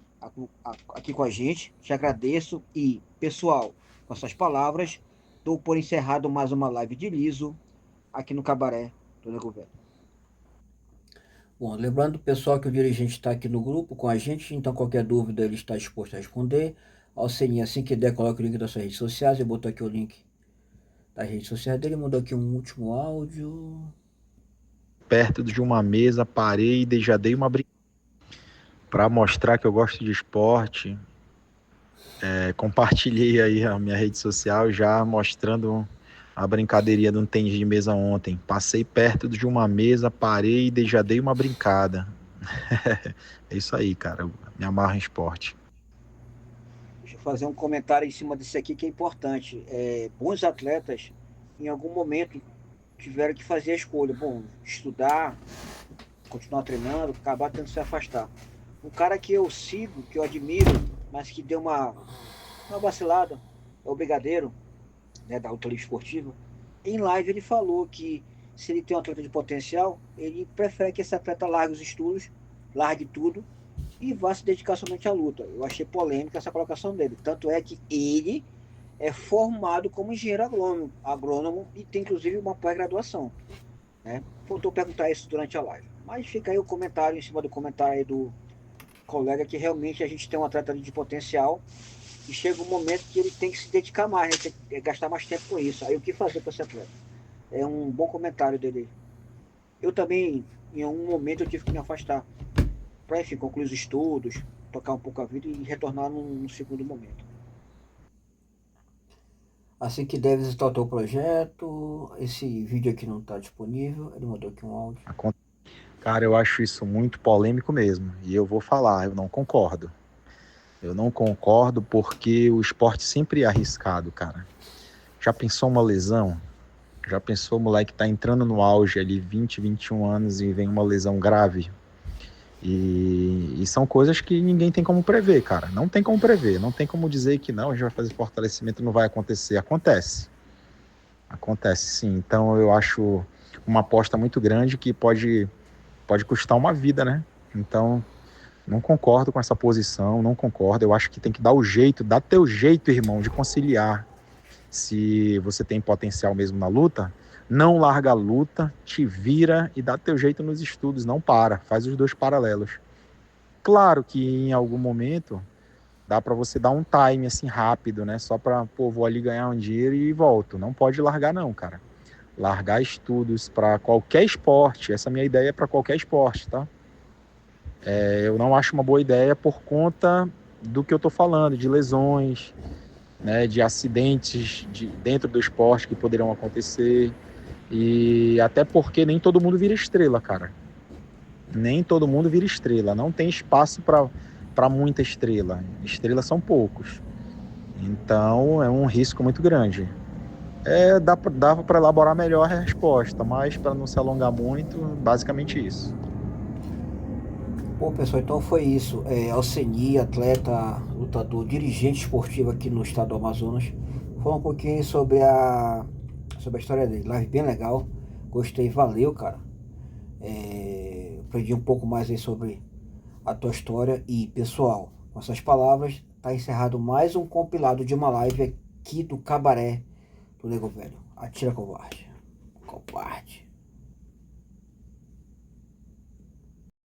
aqui com a gente. Te agradeço e, pessoal, com essas palavras, dou por encerrado mais uma live de Liso aqui no Cabaré do Nego Velho. Bom, lembrando, pessoal, que o dirigente está aqui no grupo com a gente, então qualquer dúvida ele está disposto a responder. Alceni, assim que der, coloque o link das suas redes sociais. Eu botou aqui o link das redes sociais dele, mandou aqui um último áudio. Perto de uma mesa, parei e já dei uma brincadeira para mostrar que eu gosto de esporte. Compartilhei aí a minha rede social já mostrando a brincadeirinha do tênis de mesa ontem. Passei perto de uma mesa, parei e já dei uma brincada. É isso aí, cara. Eu me amarro em esporte. Deixa eu fazer um comentário em cima disso aqui que é importante. Bons atletas, em algum momento, tiveram que fazer a escolha. Bom, estudar, continuar treinando, acabar tendo que se afastar. Um cara que eu sigo, que eu admiro, mas que deu uma vacilada, é o Brigadeiro, né, da luta livre esportiva. Em live ele falou que se ele tem um atleta de potencial, ele prefere que esse atleta largue os estudos, largue tudo e vá se dedicar somente à luta. Eu achei polêmica essa colocação dele. Tanto é que ele é formado como engenheiro agrônomo e tem inclusive uma pós-graduação. Né? Faltou perguntar isso durante a live. Mas fica aí o comentário, em cima do comentário aí do colega, que realmente a gente tem um atleta de potencial e chega um momento que ele tem que se dedicar mais, né? Tem que gastar mais tempo com isso. Aí o que fazer com esse atleta? É um bom comentário dele. Eu também, em algum momento, eu tive que me afastar para, enfim, concluir os estudos, tocar um pouco a vida e retornar num segundo momento. Assim que deve estar o teu projeto, esse vídeo aqui não está disponível, ele mandou aqui um áudio. Cara, eu acho isso muito polêmico mesmo. E eu vou falar, eu não concordo. Eu não concordo porque o esporte sempre é arriscado, cara. Já pensou uma lesão? Já pensou o moleque tá entrando no auge ali, 20, 21 anos e vem uma lesão grave? E são coisas que ninguém tem como prever, cara. Não tem como prever. Não tem como dizer que não, a gente vai fazer fortalecimento e não vai acontecer. Acontece. Acontece sim. Então eu acho uma aposta muito grande que pode custar uma vida, né? Então não concordo com essa posição, não concordo. Eu acho que tem que dar o jeito, dá teu jeito, irmão, de conciliar. Se você tem potencial mesmo na luta, Não larga a luta, te vira e dá teu jeito nos estudos, não para, faz os dois paralelos. Claro que em algum momento dá para você dar um time assim rápido, né? Só para, pô, vou ali ganhar um dinheiro e volto. Não pode largar não, cara. Largar estudos para qualquer esporte, essa minha ideia é para qualquer esporte, tá? Eu não acho uma boa ideia por conta do que eu tô falando, de lesões, né, de acidentes dentro do esporte que poderiam acontecer. E até porque nem todo mundo vira estrela, cara. Nem todo mundo vira estrela. Não tem espaço para muita estrela. Estrelas são poucos. Então é um risco muito grande. Dá para elaborar melhor a resposta, mas para não se alongar muito, basicamente isso. Bom, pessoal, então foi isso. Alceni, atleta, lutador, dirigente esportivo aqui no estado do Amazonas. Falou um pouquinho sobre a história dele. Live bem legal. Gostei, valeu, cara. Aprendi um pouco mais aí sobre a tua história. E, pessoal, com essas palavras, tá encerrado mais um compilado de uma live aqui do Cabaré do Nego Velho. Atira, covarde. Covarde.